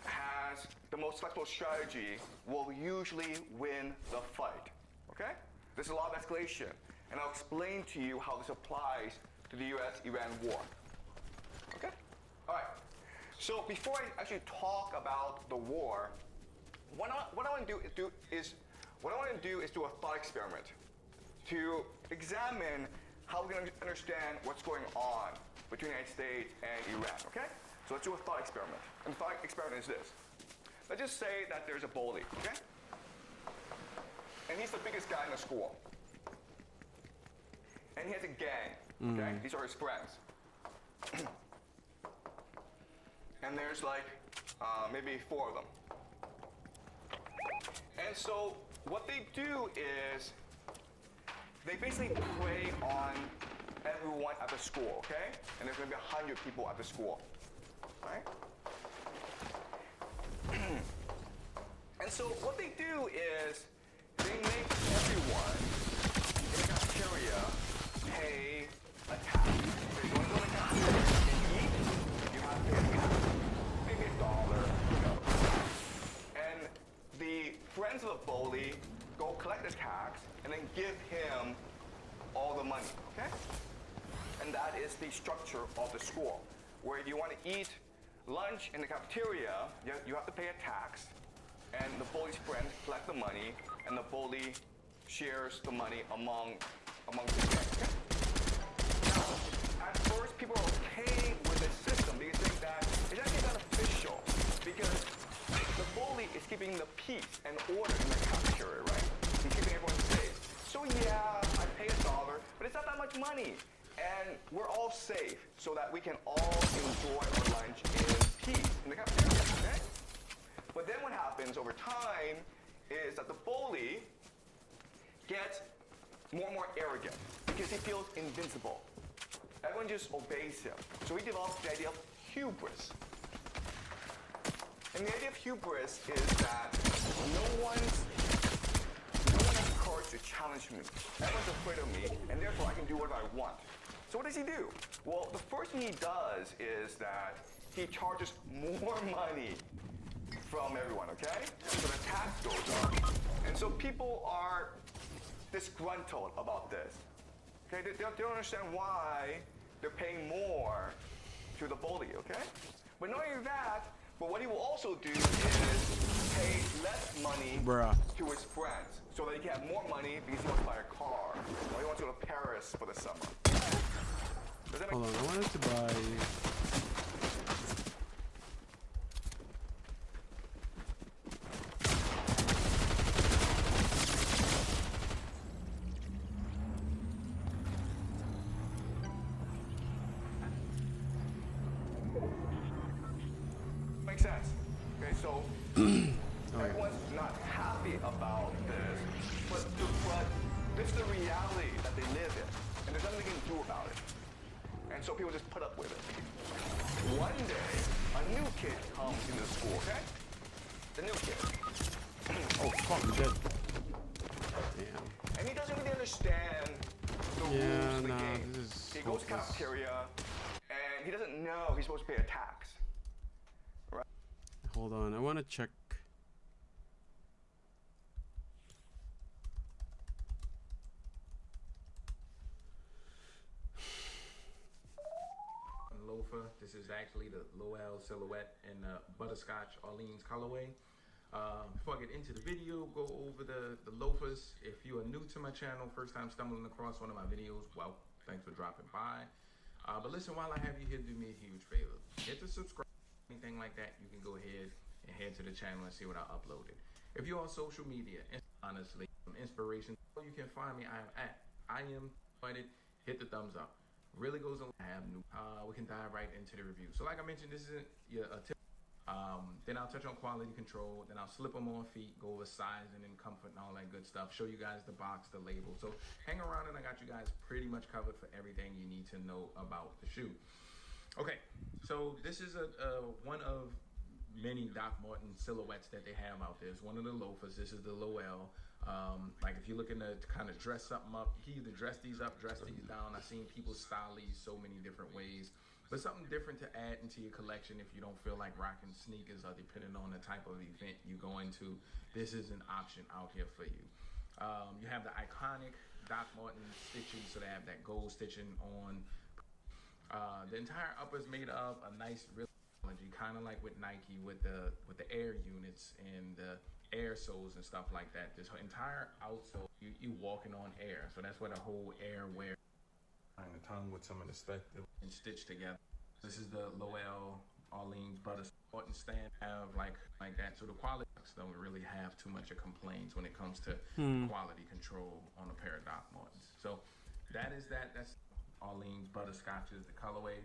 has the most flexible strategy will usually win the fight. Okay? This is a law of escalation, and I'll explain to you how this applies to the US-Iran war. Okay? All right. So before I actually talk about the war, what I want to do is do a thought experiment. to examine how we can understand what's going on between the United States and Iran, okay? So let's do a thought experiment. And the thought experiment is this. Let's just say that there's a bully, okay? And he's the biggest guy in the school. And he has a gang, okay? These are his friends. And there's like maybe 4 of them. And so what they do is they basically prey on everyone at the school, okay? And there's maybe 100 people at the school, right? And so what they do is they make everyone in the cafeteria pay a tax. So you want to go to the cafeteria and eat, you have to pay a tax. Maybe $1, who knows. And the friends of the bully go collect the tax and then give him all the money, okay? And that is the structure of the school, where if you want to eat lunch in the cafeteria, you have to pay a tax, and the bully's friends collect the money, and the bully shares the money among the gang, okay? Now, at first, people are okay with this system because they think that it's actually beneficial, because the bully is keeping the peace and order in the cafeteria, right? He's keeping everyone safe. So yeah, I pay $1, but it's not that much money. And we're all safe so that we can all enjoy our lunch in peace in the cafeteria, okay? But then what happens over time is that the bully gets more and more arrogant because he feels invincible. Everyone just obeys him. So he develops the idea of hubris. And the idea of hubris is that no one has courage to challenge me. Everyone's afraid of me, and therefore I can do whatever I want. So what does he do? Well, the first thing he does is that he charges more money from everyone, okay? So the tax goes up. And so people are disgruntled about this. Okay, they don't understand why they're paying more to the bully, okay? But not only that, but what he will also do is pay less money to his friends so that he can have more money because he wants to buy a car or he wants to go to Paris for the summer. Does that make Hold on, I wanted to buy. Makes sense. Okay, so everyone's not happy about this, but this is the reality that they live in, and there's nothing they can do about it. And so people just put up with it. One day, a new kid comes into the school, okay? The new kid. Oh, fuck, I'm dead. Damn. And he doesn't really understand the rules of the game. He goes to cafeteria, and he doesn't know he's supposed to pay a tax. Right? Hold on, I want to check. Loafer. This is actually the Lowell silhouette in the butterscotch Orleans colorway. Before I get into the video, go over the loafers. If you are new to my channel, first time stumbling across one of my videos, well, thanks for dropping by. But listen, while I have you here, do me a huge favor. Hit the subscribe, anything like that, you can go ahead and head to the channel and see what I uploaded. If you're on social media, honestly, some inspiration, you can find me. I am invited. Hit the thumbs up. Really goes on. I have new. We can dive right into the review. So like I mentioned, this isn't a tip. Then I'll touch on quality control. Then I'll slip them on feet, go over sizing and comfort and all that good stuff. Show you guys the box, the label. So hang around and I got you guys pretty much covered for everything you need to know about the shoe. Okay, so this is one of many Doc Marten silhouettes that they have out there. It's one of the loafers. This is the Lowell. Like if you're looking to kind of dress something up, you can either dress these up, dress these down. I've seen people style these so many different ways. But something different to add into your collection if you don't feel like rocking sneakers, or depending on the type of event you go into, this is an option out here for you. You have the iconic Doc Marten stitching, so they have that gold stitching on. The entire upper is made of a nice real technology, kind of like with Nike with the Air units and the air soles and stuff like that. This entire outsole, you walking on air. So that's where the whole air wear. And the tongue with some of the stuff and stitched together. This is the Lowell Orleans butter stand have like that. So the quality don't really have too much of complaints when it comes to quality control on a pair of Doc Martens. So that's Orleans butterscotches, the colorway,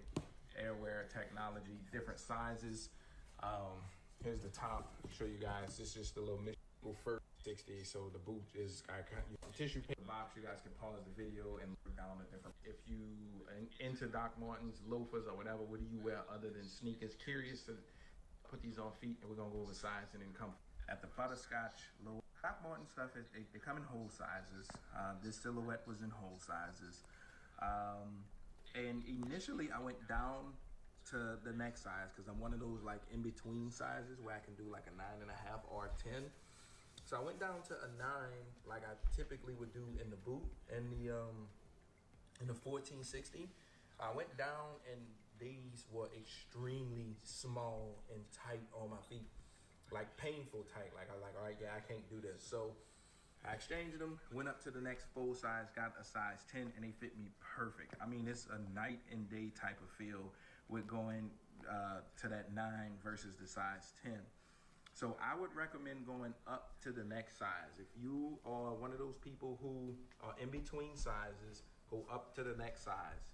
airwear technology, different sizes. Here's the top. I'll show you guys. This is just a little Michigan first 60. So the boot is tissue paper box. You guys can pause the video and look down at different. If you into Doc Martens, loafers or whatever, what do you wear other than sneakers? Curious to put these on feet, and we're gonna go over size and then come at the butterscotch low Doc Marten stuff. They come in whole sizes. This silhouette was in whole sizes, and initially I went down to the next size because I'm one of those like in between sizes where I can do like a 9.5 or a 10. So I went down to a 9 like I typically would do in the boot and the 1460. I went down and these were extremely small and tight on my feet, like painful tight. Like I was like, all right, yeah, I can't do this. So I exchanged them, went up to the next full size, got a size 10, and they fit me perfect. I mean, it's a night and day type of feel with going to that 9 versus the size 10. So I would recommend going up to the next size. If you are one of those people who are in between sizes, go up to the next size.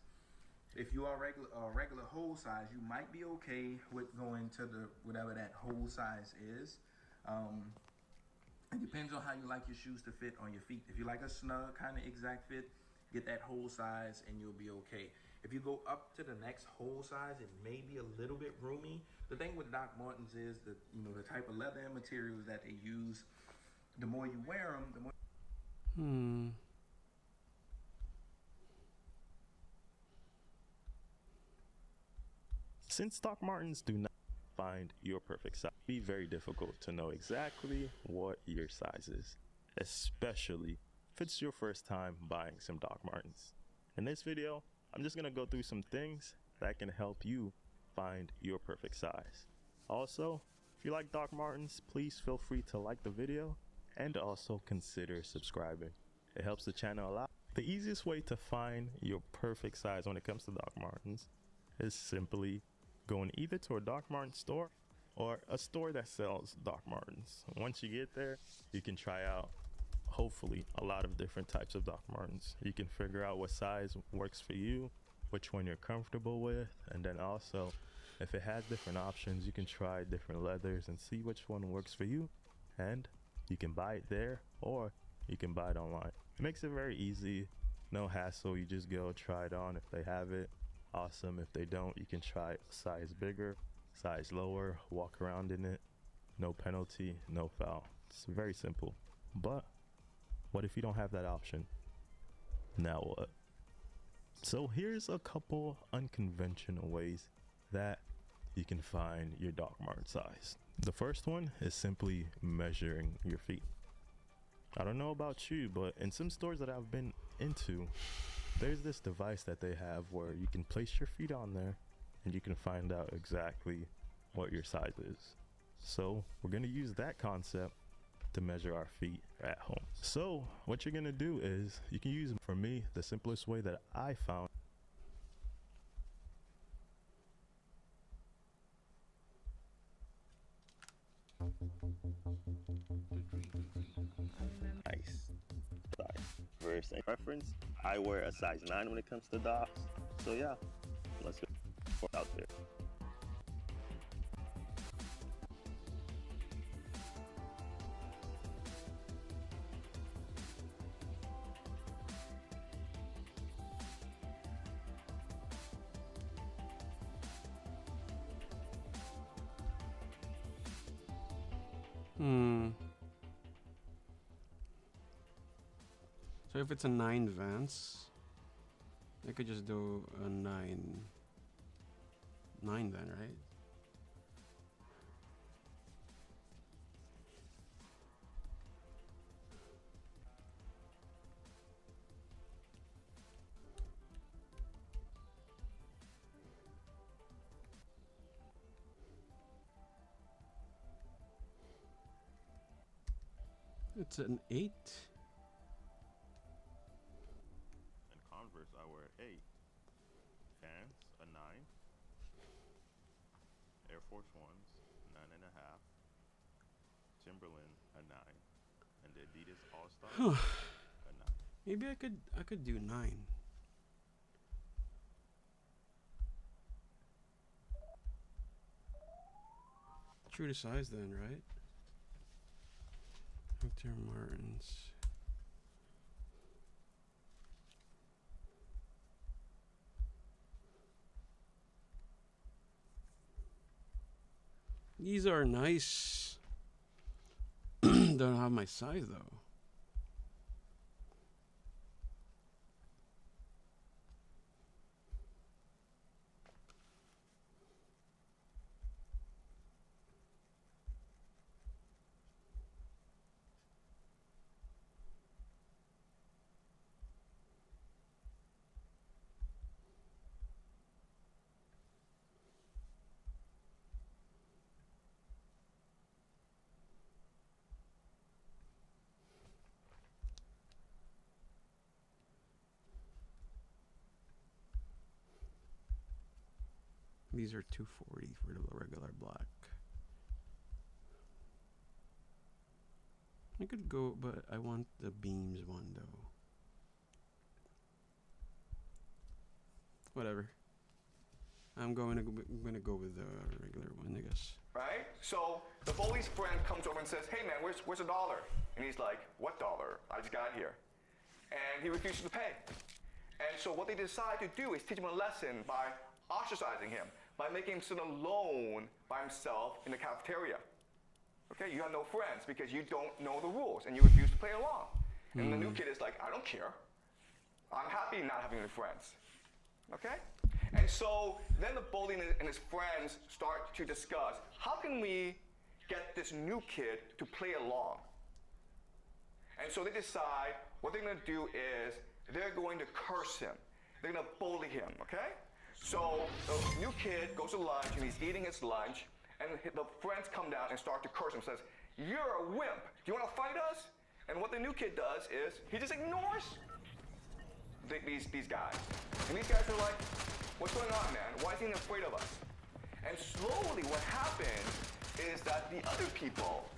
If you are regular whole size, you might be okay with going to the whatever that whole size is. It depends on how you like your shoes to fit on your feet. If you like a snug kind of exact fit, get that whole size and you'll be okay. If you go up to the next whole size, it may be a little bit roomy. The thing with Doc Martens is that the type of leather and materials that they use. The more you wear them, the more. Since Doc Martens do not find your perfect size, it'd be very difficult to know exactly what your size is, especially if it's your first time buying some Doc Martens. In this video, I'm just gonna go through some things that can help you find your perfect size. Also, if you like Doc Martens, please feel free to like the video and also consider subscribing. It helps the channel a lot. The easiest way to find your perfect size when it comes to Doc Martens is simply going either to a Doc Martens store or a store that sells Doc Martens. Once you get there, you can try out hopefully a lot of different types of Doc Martens. You can figure out what size works for you, which one you're comfortable with, and then also if it has different options, you can try different leathers and see which one works for you, and you can buy it there or you can buy it online. It makes it very easy, no hassle. You just go try it on. If they have it, awesome. If they don't, you can try a size bigger, size lower, walk around in it. No penalty, no foul. It's very simple. But what if you don't have that option? Now what? So here's a couple unconventional ways that you can find your Doc Marten size. The first one is simply measuring your feet. I don't know about you, but in some stores that I've been into, there's this device that they have where you can place your feet on there and you can find out exactly what your size is. So we're gonna use that concept to measure our feet at home. So what you're gonna do is you can use, for me, the simplest way that I found. Nice. Verse and reference, I wear a size 9 when it comes to docs. So yeah, let's go out there. So if it's a 9 Vans, I could just do a 9 then, right? It's an 8. And Converse, I wear 8. Vans, a 9. Air Force Ones, 9.5. Timberland, a 9. And the Adidas All Star, a 9. Maybe I could do 9. True to size then, right? Dr. Martens. These are nice. Don't have my size though. These are 240 for the regular black. I could go, but I want the beams one though. Whatever. I'm gonna go with the regular one, I guess. Right? So the bully's friend comes over and says, "Hey man, where's a dollar?" And he's like, "What dollar? I just got here." And he refuses to pay. And so what they decide to do is teach him a lesson by ostracizing him, by making him sit alone by himself in the cafeteria. Okay, you have no friends because you don't know the rules and you refuse to play along. And the new kid is like, "I don't care. I'm happy not having any friends." Okay? And so then the bully and his friends start to discuss, how can we get this new kid to play along? And so they decide what they're going to do is they're going to curse him. They're going to bully him, okay? So the new kid goes to lunch and he's eating his lunch, and the friends come down and start to curse him, says, "You're a wimp. Do you want to fight us?" And what the new kid does is he just ignores these guys. And these guys are like, "What's going on, man? Why is he afraid of us?" And slowly what happens is that the other people,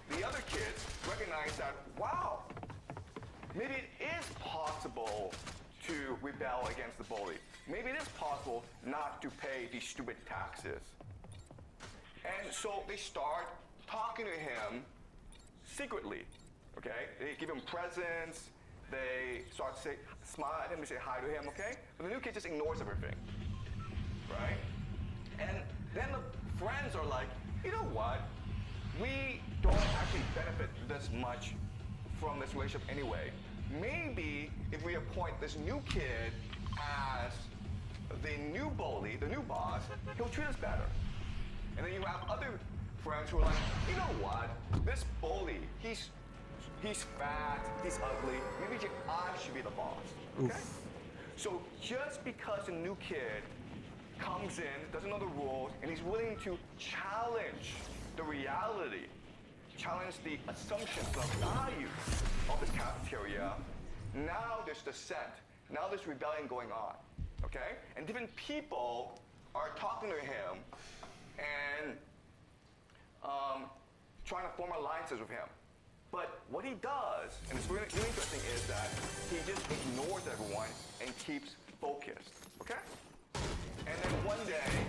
the other kids, recognize that, wow, maybe it is possible to rebel against the bully. Maybe it is possible not to pay these stupid taxes. And so they start talking to him secretly, okay? They give him presents. They start to smile at him, they say hi to him, okay? But the new kid just ignores everything, right? And then the friends are like, "You know what? We don't actually benefit this much from this relationship anyway. Maybe if we appoint this new kid as the new bully, the new boss, he'll treat us better." And then you have other friends who are like, "You know what? This bully, he's fat, he's ugly. Maybe I should be the boss." Okay? So just because a new kid comes in, doesn't know the rules, and he's willing to challenge the reality, challenge the assumptions, the values of this cafeteria, now there's dissent. Now there's rebellion going on. Okay? And different people are talking to him and trying to form alliances with him. But what he does, and it's really interesting, is that he just ignores everyone and keeps focused, okay? And then one day,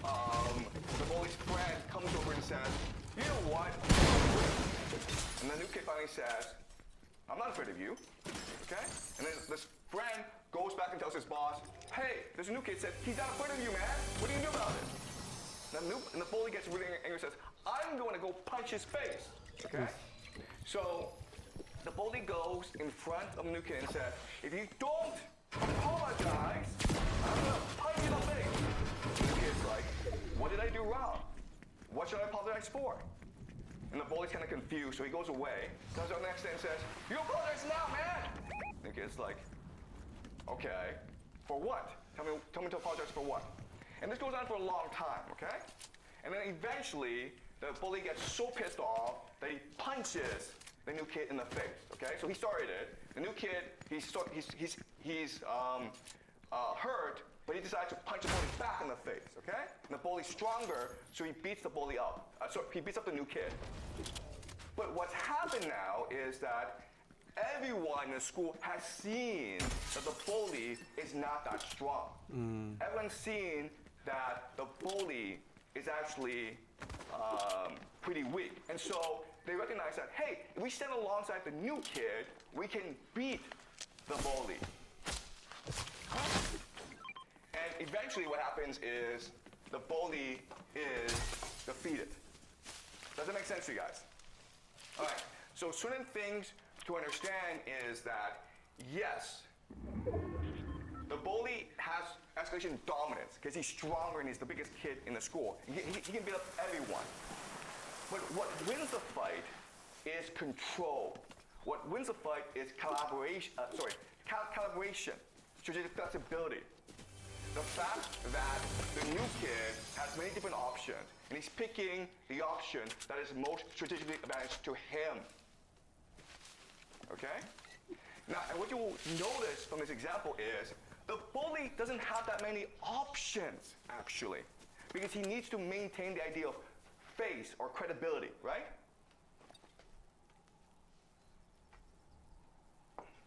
the bully's friend comes over and says, "You know what? And the new kid finally says, "I'm not afraid of you," okay? And then this friend goes back and tells his boss, "Hey, this new kid said, he's not afraid of you, man. What do you do about it?" And the bully gets really angry and says, "I'm going to go punch his face," okay? So the bully goes in front of the new kid and says, "If you don't apologize, I'm going to punch you in the face." And the kid's like, "What did I do wrong? What should I apologize for?" And the bully's kind of confused, so he goes away, comes up next day and says, "You apologize now, man." And the kid's like, "Okay, for what? Tell me to apologize for what?" And this goes on for a long time, okay? And then eventually, the bully gets so pissed off that he punches the new kid in the face. Okay, so he started it. The new kid, he's hurt, but he decides to punch the bully back in the face. Okay, and the bully's stronger, so he beats the bully up. So he beats up the new kid. But what's happened now is that everyone in the school has seen that the bully is not that strong. Everyone's seen that the bully is actually pretty weak. And so they recognize that, hey, if we stand alongside the new kid, we can beat the bully. And eventually what happens is the bully is defeated. Does that make sense to you guys? All right, so certain things to understand is that, yes, the bully has escalation dominance because he's stronger and he's the biggest kid in the school. He can beat up everyone. But what wins the fight is control. What wins the fight is calibration, strategic flexibility. The fact that the new kid has many different options, and he's picking the option that is most strategically advantageous to him. Okay? Now, and what you will notice from this example is the bully doesn't have that many options, actually, because he needs to maintain the idea of face or credibility, right?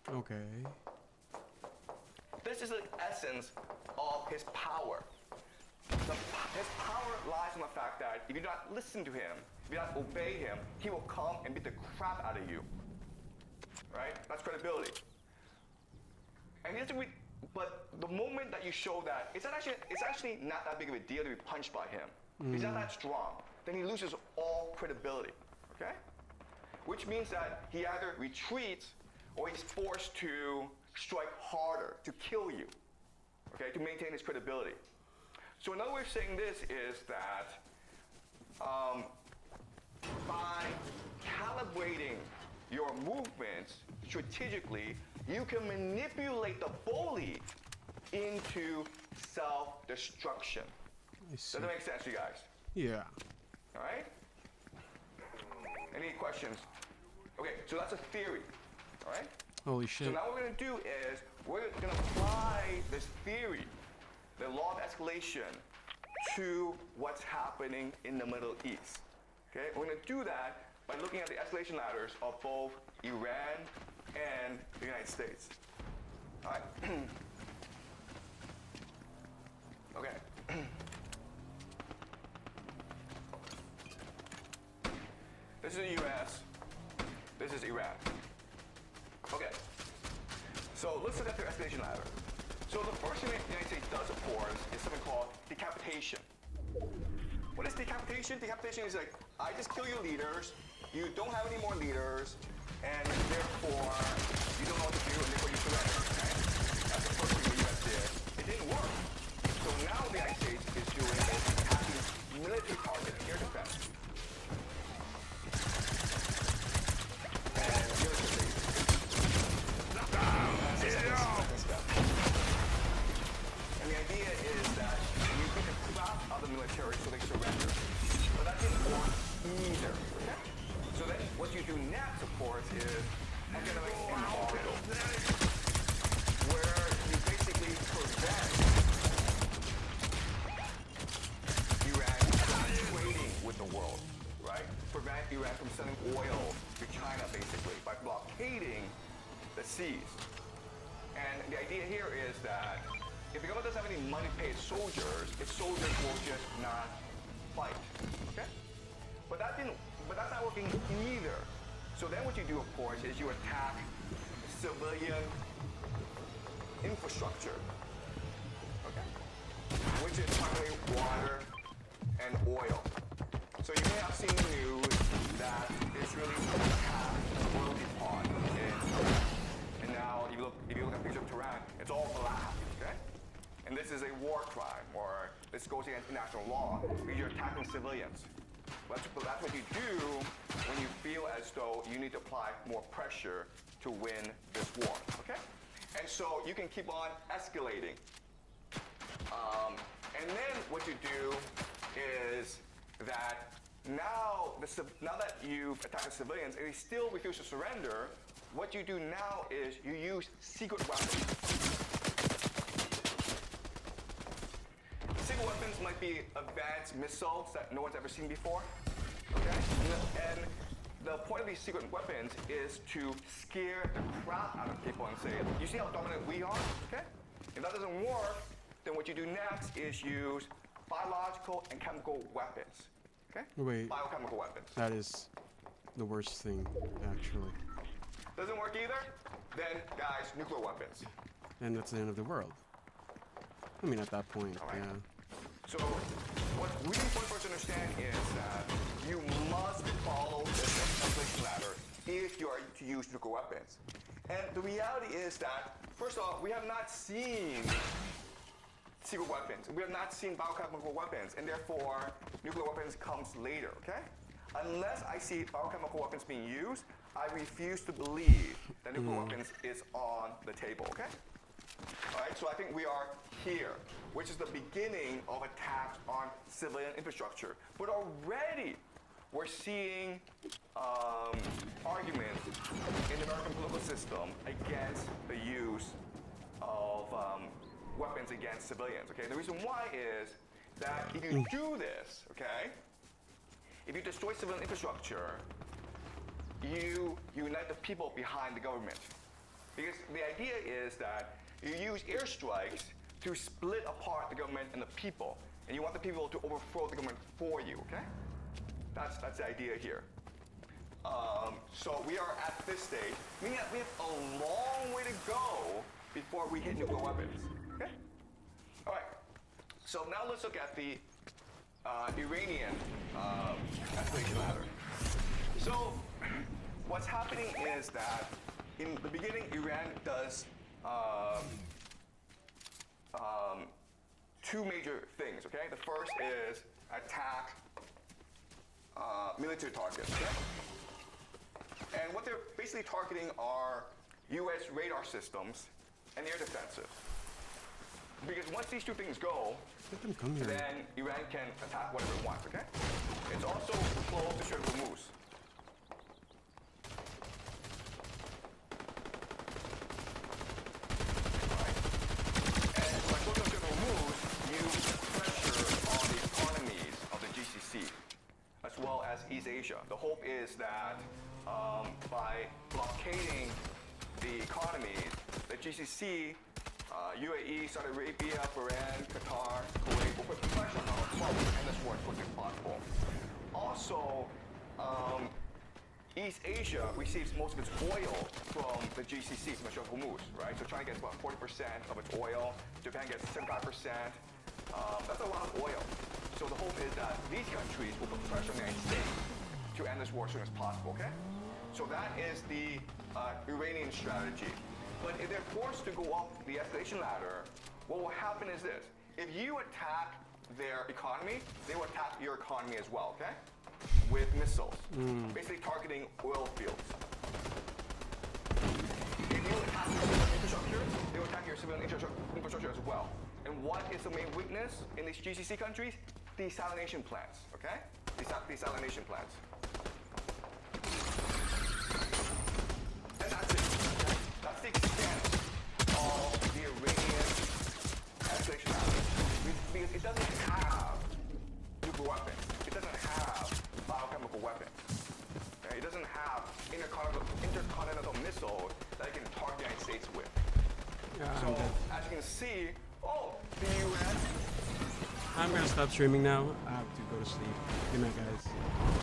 Okay. This is the essence of his power. His power lies in the fact that if you do not listen to him, if you do not obey him, he will come and beat the crap out of you. Right? That's credibility. And but the moment that you show that it's actually not that big of a deal to be punched by him. He's not that strong. Then he loses all credibility. Okay? Which means that he either retreats or he's forced to strike harder, to kill you. Okay? To maintain his credibility. So another way of saying this is that by calibrating your movements strategically, you can manipulate the bully into self-destruction. Does that make sense to you guys? Yeah. All right? Any questions? Okay, so that's a theory. All right? Holy shit. So now what we're going to do is we're going to apply this theory, the law of escalation, to what's happening in the Middle East. Okay? We're going to do that by looking at the escalation ladders of both Iran and the United States. All right? Okay. This is the US. This is Iran. Okay. So let's look at their escalation ladder. So the first thing the United States does, of course, is something called decapitation. What is decapitation? Decapitation is like, I just kill your leaders, you don't have any more leaders, and therefore you don't know what to do, and therefore you surrender. Okay? That's the first thing the US did. It didn't work. So now the United States is doing is attacking military targets, air defense. And the other thing. Second step. And the idea is that you get the crap out of the military so they surrender. But that didn't work either. Okay? So then what you do next, of course, is economic embargo, where you basically prevent Iran from trading with the world, right? Prevent Iran from selling oil to China, basically, by blockading the seas. And the idea here is that if the government doesn't have any money to pay its soldiers will just not fight. Okay? But that's not working either. So then what you do, of course, is you attack civilian infrastructure. Okay? Which is primarily water and oil. So you may have seen news that Israelis attacked the oil depot in Tehran. And now if you look at pictures of Tehran, it's all black. Okay? And this is a war crime, or this goes against international law, because you're attacking civilians. But that's what you do when you feel as though you need to apply more pressure to win this war, okay? And so you can keep on escalating. And then what you do is that now that you've attacked the civilians and they still refuse to surrender, what you do now is you use secret weapons. Secret weapons might be advanced missiles that no one's ever seen before. Okay? And the point of these secret weapons is to scare the crap out of people and say, you see how dominant we are? Okay? If that doesn't work, then what you do next is use biological and chemical weapons. Okay? Wait. Biochemical weapons. That is the worst thing, actually. Doesn't work either? Then, guys, nuclear weapons. And that's the end of the world. I mean, at that point, yeah. So, what's really important for us to understand is that you must follow this escalation ladder if you are to use nuclear weapons. And the reality is that, first off, we have not seen secret weapons. We have not seen biochemical weapons, and therefore, nuclear weapons comes later, okay? Unless I see biochemical weapons being used, I refuse to believe that nuclear weapons is on the table, okay? All right, so I think we are here, which is the beginning of attacks on civilian infrastructure. But already, we're seeing arguments in the American political system against the use of weapons against civilians, okay? The reason why is that if you do this, okay, if you destroy civilian infrastructure, you unite the people behind the government. Because the idea is that you use airstrikes to split apart the government and the people. And you want the people to overthrow the government for you, okay? That's the idea here. So we are at this stage, meaning that we have a long way to go before we hit nuclear weapons, okay? All right, so now let's look at the Iranian escalation ladder. So what's happening is that in the beginning, Iran does two major things, okay? The first is attack military targets, okay? And what they're basically targeting are US radar systems and air defensive. Because once these two things go, then Iran can attack whatever it wants, okay? It's also close to Strait of Hormuz. As well as East Asia. The hope is that by blockading the economies, the GCC, UAE, Saudi Arabia, Bahrain, Qatar, Kuwait will put pressure on our to end this war as quickly as possible. Also, East Asia receives most of its oil from the GCC, from the Strait of Hormuz, right? So China gets about 40% of its oil. Japan gets 75%. That's a lot of oil. So the hope is that these countries will put pressure on the United States to end this war as soon as possible, okay? So that is the Iranian strategy. But if they're forced to go up the escalation ladder, what will happen is this. If you attack their economy, they will attack your economy as well, okay? With missiles, basically targeting oil fields. If you attack your civilian infrastructure, they will attack your civilian infrastructure as well. And what is the main weakness in these GCC countries? Desalination plants, okay? Desalination plants. And that's it. That's the extent of the Iranian escalation ladder. Because it doesn't have nuclear weapons. It doesn't have biochemical weapons. Okay? It doesn't have intercontinental missiles that it can target the United States with. So, as you can see, the US. I'm gonna stop streaming now. I have to go to sleep. Good night, guys.